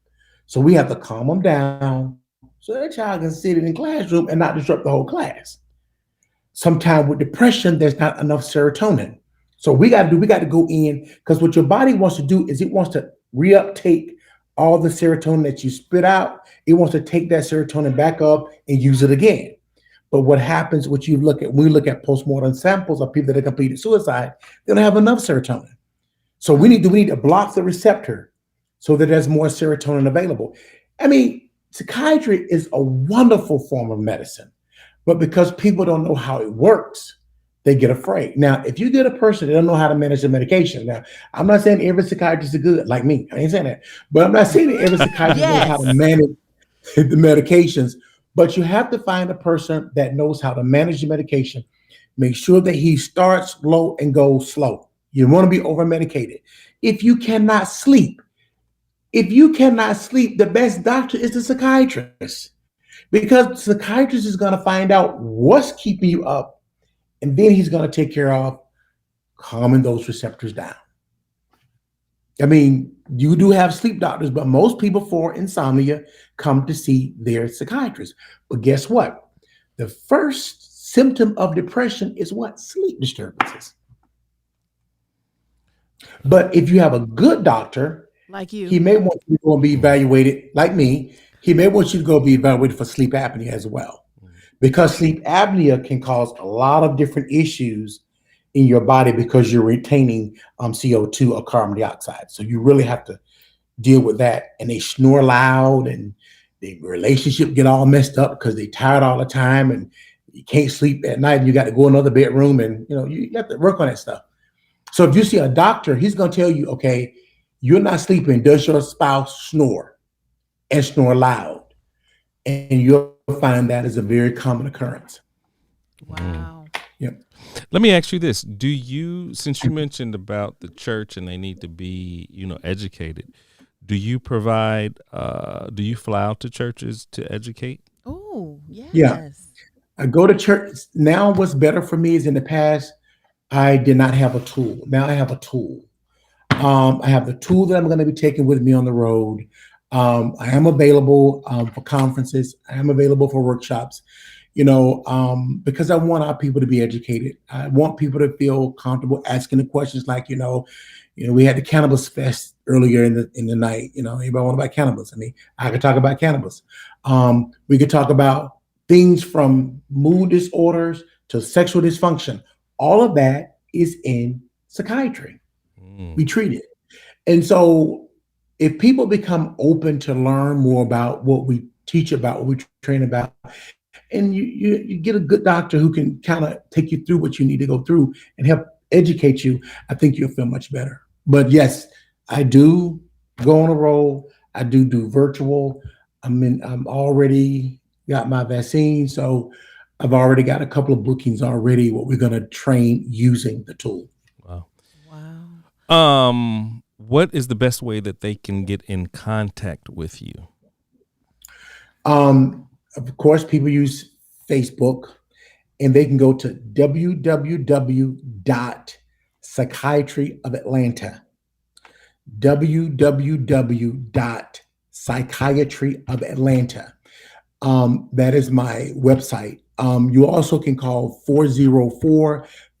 So we have to calm them down so that child can sit in the classroom and not disrupt the whole class. Sometimes with depression, there's not enough serotonin. So we got to go in, because what your body wants to do is it wants to reuptake all the serotonin that you spit out. It wants to take that serotonin back up and use it again. But what happens, when we look at postmortem samples of people that have completed suicide, they don't have enough serotonin. So we need to block the receptor so that there's more serotonin available. I mean, psychiatry is a wonderful form of medicine, but because people don't know how it works, they get afraid. Now, if you get a person that don't know how to manage the medication, now I'm not saying every psychiatrist is good like me. I ain't saying that, but I'm not saying that every psychiatrist knows how to manage the medications. But you have to find a person that knows how to manage the medication. Make sure that he starts low and goes slow. You want to be over medicated. If you cannot sleep, the best doctor is the psychiatrist, because the psychiatrist is going to find out what's keeping you up, and then he's going to take care of calming those receptors down. I mean, you do have sleep doctors, but most people for insomnia come to see their psychiatrist. But guess what? The first symptom of depression is what? Sleep disturbances. But if you have a good doctor, like you, he may want you to go and be evaluated, like me. He may want you to go be evaluated for sleep apnea as well, because sleep apnea can cause a lot of different issues in your body because you're retaining CO2 or carbon dioxide. So you really have to deal with that. And they snore loud, and the relationship get all messed up because they tired all the time, and you can't sleep at night, and you got to go in another bedroom, and you have to work on that stuff. So if you see a doctor, he's going to tell you, okay, you're not sleeping. Does your spouse snore and snore loud? And you'll find that is a very common occurrence. Wow. Yeah. Let me ask you this. Since you mentioned about the church and they need to be, educated, do you fly out to churches to educate? Oh, yes. Yeah. I go to church. Now what's better for me is, in the past, I did not have a tool. Now I have a tool. I have the tool that I'm going to be taking with me on the road. I am available for conferences. I am available for workshops, because I want our people to be educated. I want people to feel comfortable asking the questions like, we had the cannabis fest earlier in the night. Anybody want to buy cannabis? I mean, I could talk about cannabis. We could talk about things from mood disorders to sexual dysfunction. All of that is in psychiatry. We treat it. And so if people become open to learn more about what we teach about, what we train about, and you get a good doctor who can kind of take you through what you need to go through and help educate you, I think you'll feel much better. But yes, I do go on a roll. I do virtual. I'm already got my vaccine, so I've already got a couple of bookings already, what we're going to train using the tool. Wow. What is the best way that they can get in contact with you? Of course, people use Facebook, and they can go to www.psychiatryofatlanta. www.psychiatryofatlanta. That is my website. You also can call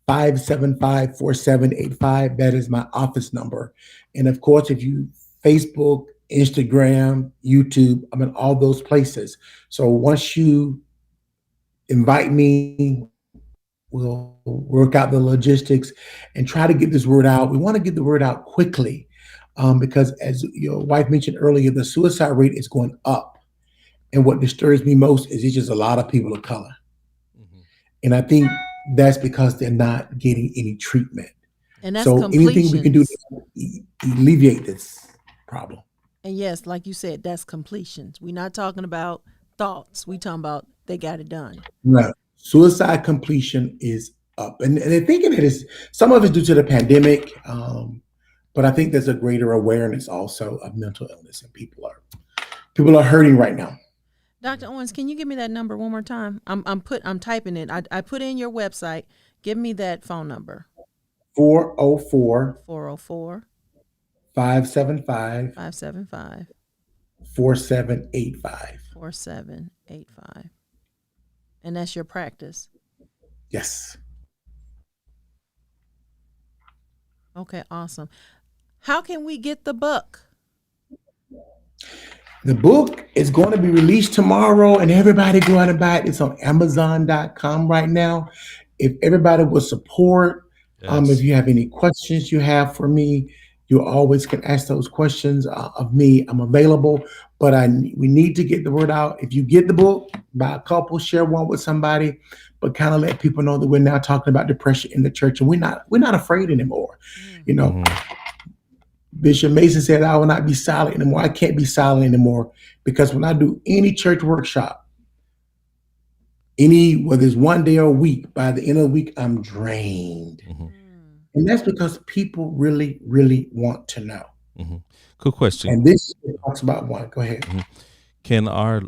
404-575-4785. That is my office number. And of course, if you Facebook, Instagram, YouTube, I'm in all those places. So once you invite me, we'll work out the logistics and try to get this word out. We want to get the word out quickly because, as your wife mentioned earlier, the suicide rate is going up. And what disturbs me most is it's just a lot of people of color. Mm-hmm. And I think that's because they're not getting any treatment. And that's so anything we can do to alleviate this problem. And yes, like you said, that's completions. We're not talking about thoughts. We're talking about they got it done. Right. Suicide completion is up. And they're thinking it is, some of it's due to the pandemic, but I think there's a greater awareness also of mental illness, and people are hurting right now. Dr. Owens, can you give me that number one more time? I'm typing it. I put in your website. Give me that phone number. 404 575 4785. And that's your practice? Yes. Okay, awesome. How can we get the book? The book is going to be released tomorrow, and everybody go out and buy it. It's on Amazon.com right now. If everybody will support, if you have any questions you have for me, you always can ask those questions of me. I'm available, but we need to get the word out. If you get the book, buy a couple, share one with somebody, but kind of let people know that we're now talking about depression in the church, and we're not afraid anymore. You know, Bishop Mason said, "I will not be silent anymore." I can't be silent anymore because when I do any church workshop, whether it's one day or a week, by the end of the week, I'm drained. And that's because people really, really want to know. Cool question. And this talks about one. Go ahead. Can our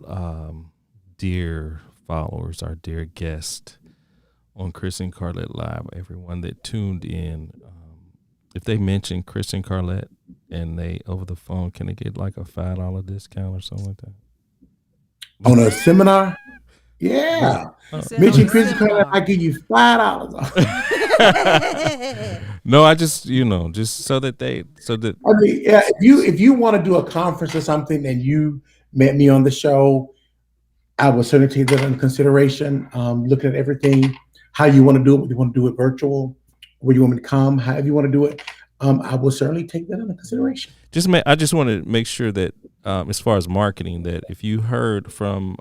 dear followers, our dear guests on Chris and Carlette Live, everyone that tuned in, if they mention Chris and Carlette and they over the phone, can they get like a $5 discount or something like that? On a seminar? Yeah. Mention Chris and Carlette, I give you $5 off. No, I just, just so that I mean, yeah, if you want to do a conference or something and you met me on the show, I will certainly take that into consideration. Looking at everything, how you want to do it, whether you want to do it virtual, where you want me to come, however you want to do it, I will certainly take that into consideration. I just want to make sure that as far as marketing, that if you heard from,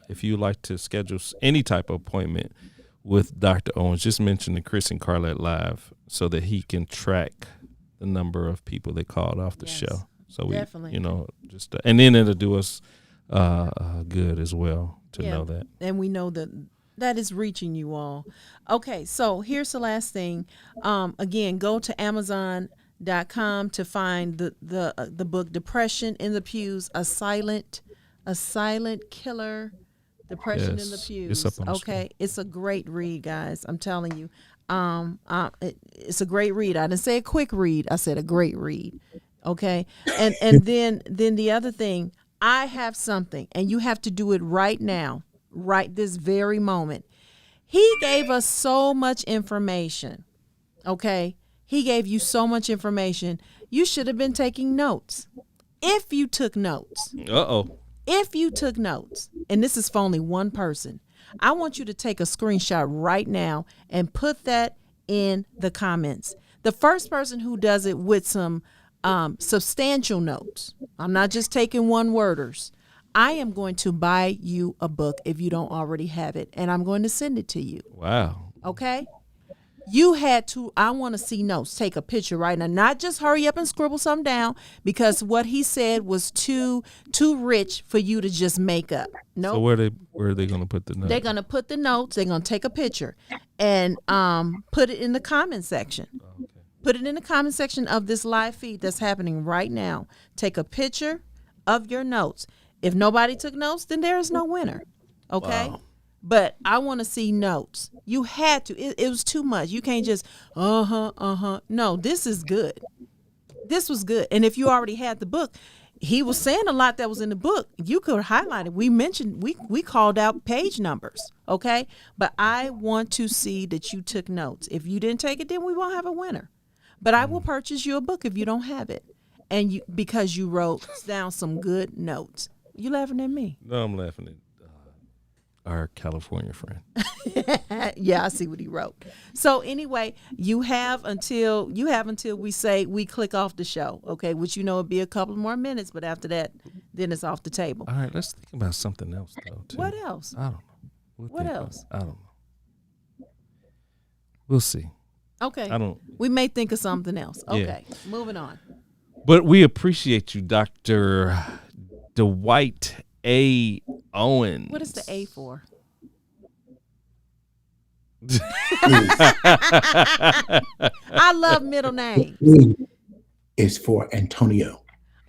if you like to schedule any type of appointment with Dr. Owens, just mention the Chris and Carlette Live so that he can track the number of people that called off the show. So we, definitely. just and then it'll do us good as well to know that. And we know that is reaching you all. Okay, so here's the last thing. Again, go to Amazon.com to find the book Depression in the Pews, a silent killer. Depression in the Pews. It's up on the screen. It's a great read, guys. I'm telling you. It's a great read. I didn't say a quick read. I said a great read. Okay, and then the other thing, I have something, and you have to do it right now, right this very moment. He gave us so much information. Okay, he gave you so much information. You should have been taking notes. If you took notes. If you took notes, and this is for only one person, I want you to take a screenshot right now and put that in the comments. The first person who does it with some substantial notes, I'm not just taking one-worders, I am going to buy you a book if you don't already have it, and I'm going to send it to you. Wow. Okay? I want to see notes. Take a picture right now. Not just hurry up and scribble something down because what he said was too rich for you to just make up. No. So where are they going to put the notes? They're going to put the notes. They're going to take a picture and put it in the comment section. Okay. Put it in the comment section of this live feed that's happening right now. Take a picture of your notes. If nobody took notes, then there is no winner. Okay? Wow. But I want to see notes. You had to. It was too much. You can't just, No, this is good. This was good. And if you already had the book, he was saying a lot that was in the book. You could highlight it. We mentioned, we called out page numbers, okay? But I want to see that you took notes. If you didn't take it, then we won't have a winner. But I will purchase you a book if you don't have it. And because you wrote down some good notes. You laughing at me? No, I'm laughing at our California friend. Yeah, I see what he wrote. So anyway, you have until we say we click off the show, okay? Which it'll be a couple more minutes, but after that, then it's off the table. All right, let's think about something else though. Too. What else? I don't know. What else? I don't know. We'll see. Okay. We may think of something else. Okay. Yeah. Moving on. But we appreciate you, Dr. Dwight A. Owens. What is the A for? I love middle names. It's for Antonio.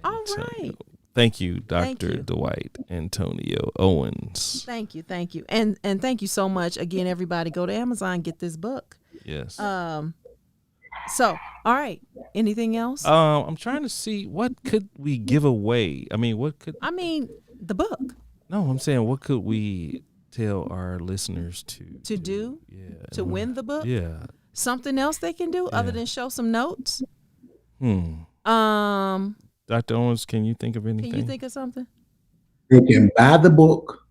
All right. Thank you, Dr. Dwight Antonio Owens. Thank you. And thank you so much. Again, everybody go to Amazon, get this book. Yes. So, all right. Anything else? I'm trying to see what could we give away. The book. No, I'm saying what could we tell our listeners to do? Yeah. To win the book? Yeah. Something else they can do other than show some notes? Dr. Owens, can you think of anything? Can you think of something? They can buy the book,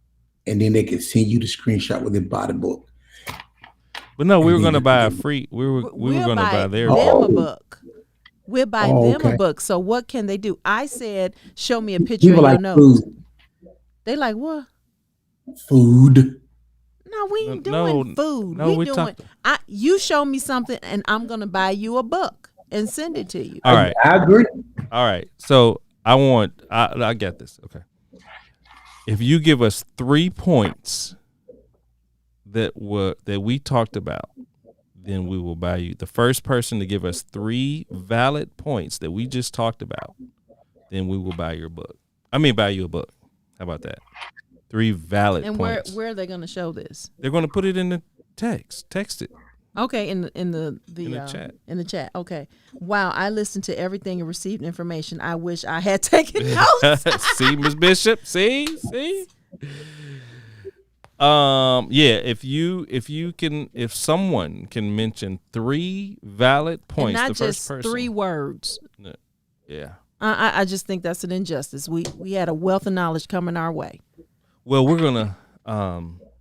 and then they can send you the screenshot where they bought the book. But no, we And were then going to you buy a can- free. We were We'll going to buy their them book. a book. We'll buy Oh, them a okay. book. So what can they do? I said, show me a picture People of your like notes. food. They like what? Food. No, we ain't No, doing food. no, we we doing. talked- You show me something, and I'm gonna buy you a book and send it to you. All right. I agree. All right. So I get this. Okay. If you give us 3 points that we talked about, then we will buy you. The first person to give us 3 valid points that we just talked about, then we will buy your book. Buy you a book. How about that? 3 valid And points. where are they gonna show this? They're going to put it in the text. Text it. Okay, in the chat. In the chat. Okay. Wow, I listened to everything and received information. I wish I had taken notes. See, Ms. Bishop. See. Yeah. If someone can mention 3 valid points, and not the first just person. 3 words. Yeah. I just think that's an injustice. We had a wealth of knowledge coming our way. Well, we're gonna.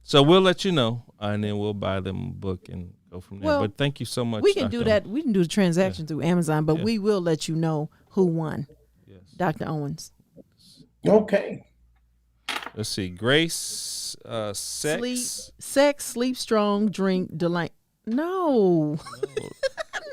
So we'll let you know, and then we'll buy them a book and go from there. Well, but thank you so much. We can Dr. do that. We can do the transaction through Amazon, but we will let you know who won. Yes. Dr. Owens. Okay. Let's see. Grace, sex. Sleep strong, drink, delight. No.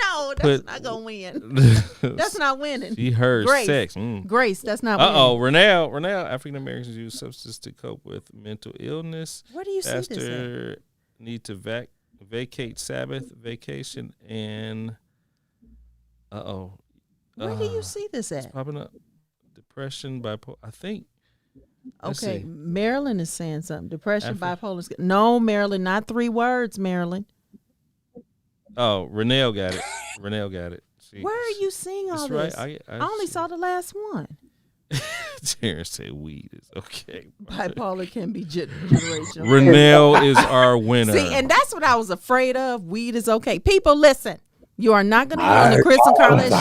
No, that's not going to win. That's not winning. She heard Grace. sex. Grace, that's not winning. Renell, African Americans use substances to cope with mental illness. Where do you see this Pastor need to vacate Sabbath, vacation, and where do you see this at? It's popping up. Depression, bipolar. I think. Okay, Marilyn is saying something. Depression, bipolar. No, Marilyn, not 3 words, Marilyn. Oh, Renell got it. Where are you seeing all this? Right. I only saw the last one. Terrence said weed is okay. Bipolar can be generational. Renell is our winner. See, and that's what I was afraid of. Weed is okay. People, listen. You are not going to be on the Chris and Carlette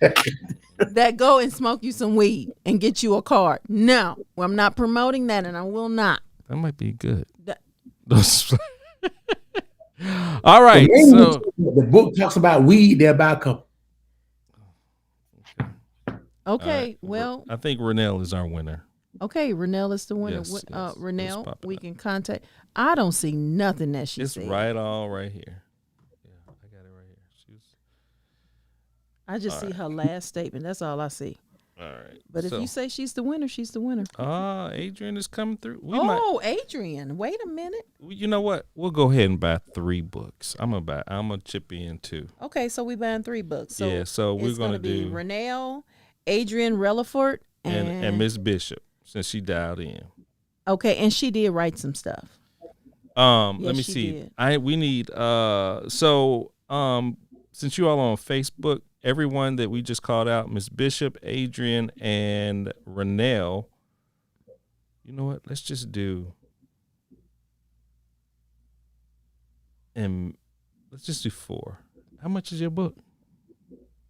show that go and smoke you some weed and get you a card. No, I'm not promoting that, and I will not. That might be good. All right. So the book talks about weed. They're about couple. Okay. Right. Well, I think Renell is our winner. Okay, Renell is the winner. Yes, Renell, we can contact. I don't see nothing that she said. It's right here. Yeah, I got it right here. I just see her last statement. That's all I see. All right. But if you say she's the winner, she's the winner. Adrian is coming through. Adrian, wait a minute. You know what? We'll go ahead and buy 3 books. I'm gonna chip in 2. Okay, so we buying 3 books. So so we're gonna do Renell, Adrian Relafort, and Miss Bishop, since she dialed in. Okay, and she did write some stuff. Let me see. We need since you all on Facebook, everyone that we just called out, Miss Bishop, Adrian, and Renell. You know what? Let's just do 4. How much is your book?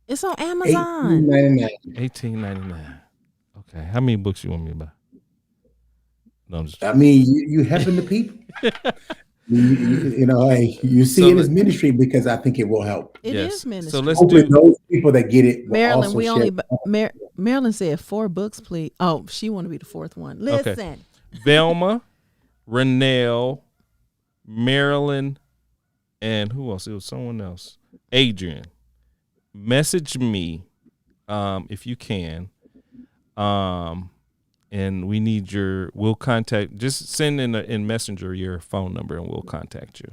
It's on Amazon. $18.99. Okay. How many books you want me to buy? No, I'm just. You helping the people. You see it as ministry because I think it will help. It is ministry. So let's Hopefully do those people that get it. Marilyn, we only Marilyn said 4 books, please. Oh, she want to be the 4th one. Listen, okay. Velma, Renell, Marilyn, and who else? It was someone else. Adrian, message me if you can. And we need we'll contact, just send in Messenger your phone number and we'll contact you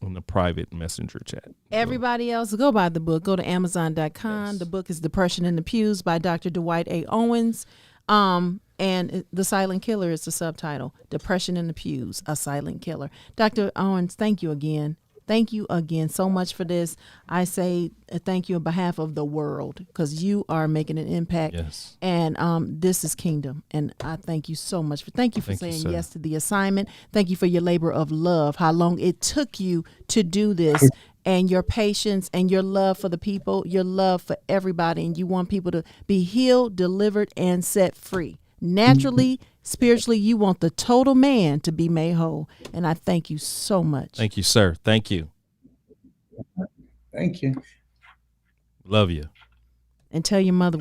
on the private messenger chat. Everybody else, go buy the book. Go to Amazon.com. Yes. The book is Depression in the Pews by Dr. Dwight A. Owens. And The Silent Killer is the subtitle. Depression in the Pews, A Silent Killer. Dr. Owens, thank you again. Thank you again so much for this. I say thank you on behalf of the world because you are making an impact. Yes. And this is kingdom. And I thank you so much. Thank you for saying yes to the assignment. Thank you for your labor of love, how long it took you to do this, and your patience and your love for the people, your love for everybody. And you want people to be healed, delivered, and set free. Naturally, spiritually, you want the total man to be made whole. And I thank you so much. Thank you, sir. Thank you. Thank you. Love you. And tell your mother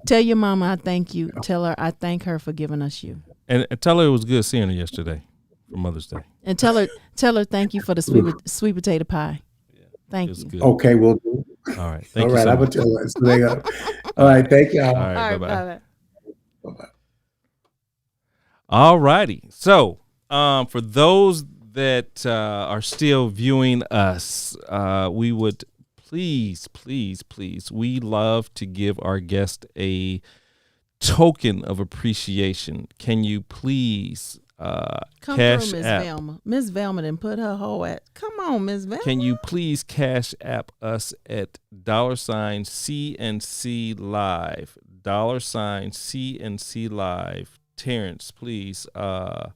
tell your mama I thank you. Tell her I thank her for giving us you. And tell her it was good seeing her yesterday for Mother's Day. And tell her thank you for the sweet potato pie. Thank you. Good. Okay, we'll do. All right. Thank you. All right, I will tell her. So there you go. All right, thank you. All right, bye-bye. Bye-bye. All righty. So, for those that are still viewing us, we would please, we love to give our guest a token of appreciation. Can you please come cash through, Miss app? Velma. Miss Velma didn't put her whole at. Come on, Miss Velma. Can you please cash app us at $CNC Live? $CNC Live. Terrence, please. Yvette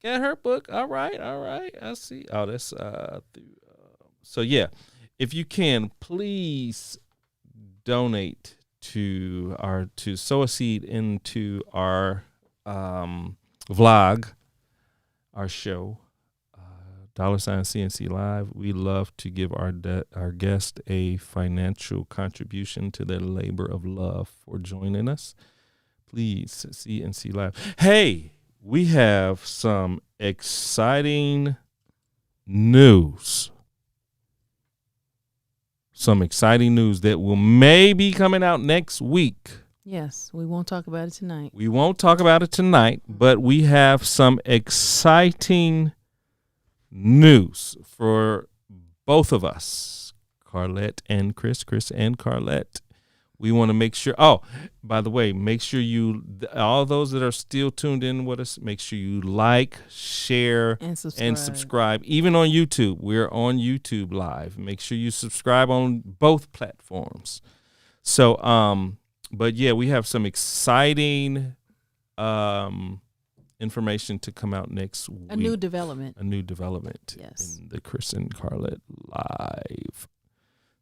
got her book. All right. I see. Oh, that's so yeah. If you can, please donate to sow a seed into our vlog, our show, $CNC Live. We love to give our guest a financial contribution to their labor of love for joining us. Please, CNC Live. Hey, we have some exciting news. Some exciting news that will maybe coming out next week. Yes, we won't talk about it tonight. We won't talk about it tonight, but we have some exciting news for both of us, Carlette and Chris and Carlette. We want to make sure. Oh, by the way, make sure all those that are still tuned in with us, make sure you like, share, and subscribe. Even on YouTube, we're on YouTube Live. Make sure you subscribe on both platforms. So, but yeah, we have some exciting information to come out next week. A new development. Yes. In the Chris and Carlette Live.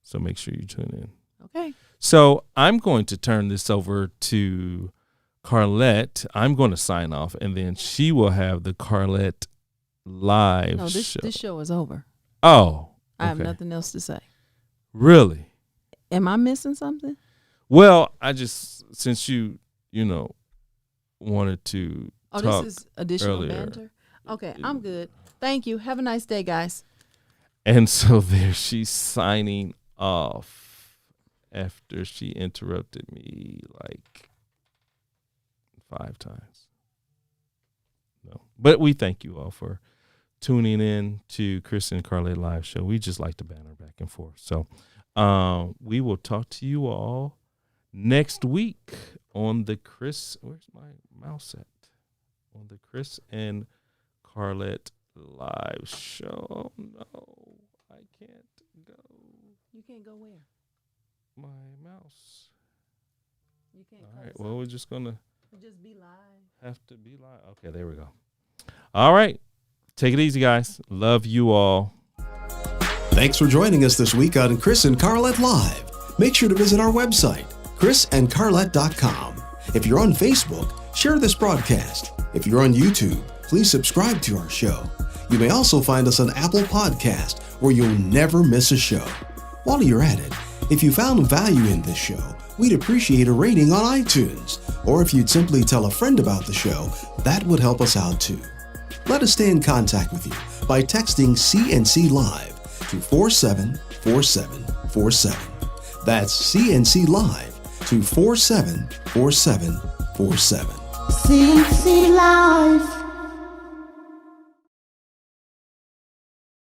So make sure you tune in. Okay. So I'm going to turn this over to Carlette. I'm going to sign off, and then she will have the Carlette Live show. This show is over. Oh. Okay. I have nothing else to say. Really? Am I missing something? Well, I just, since you wanted to talk this is additional earlier. banter? Okay, I'm good. Thank you. Have a nice day, guys. And so there she's signing off after she interrupted me like 5 times. No. But we thank you all for tuning in to Chris and Carlette Live show. We just like to banter back and forth. So we will talk to you all next week on the Chris, where's my mouse at? On the Chris and Carlette Live show. Oh no, I can't go. You can't go where? My mouse. You can't. All right. Well, we're just gonna just be live. Have to be live. Okay, there we go. All right. Take it easy, guys. Love you all. Thanks for joining us this week on Chris and Carlette Live. Make sure to visit our website, chrisandcarlette.com. If you're on Facebook, share this broadcast. If you're on YouTube, please subscribe to our show. You may also find us on Apple Podcast, where you'll never miss a show. While you're at it, if you found value in this show, we'd appreciate a rating on iTunes. Or if you'd simply tell a friend about the show, that would help us out too. Let us stay in contact with you by texting CNC Live to 474747. That's CNC Live to 474747. CNC Live.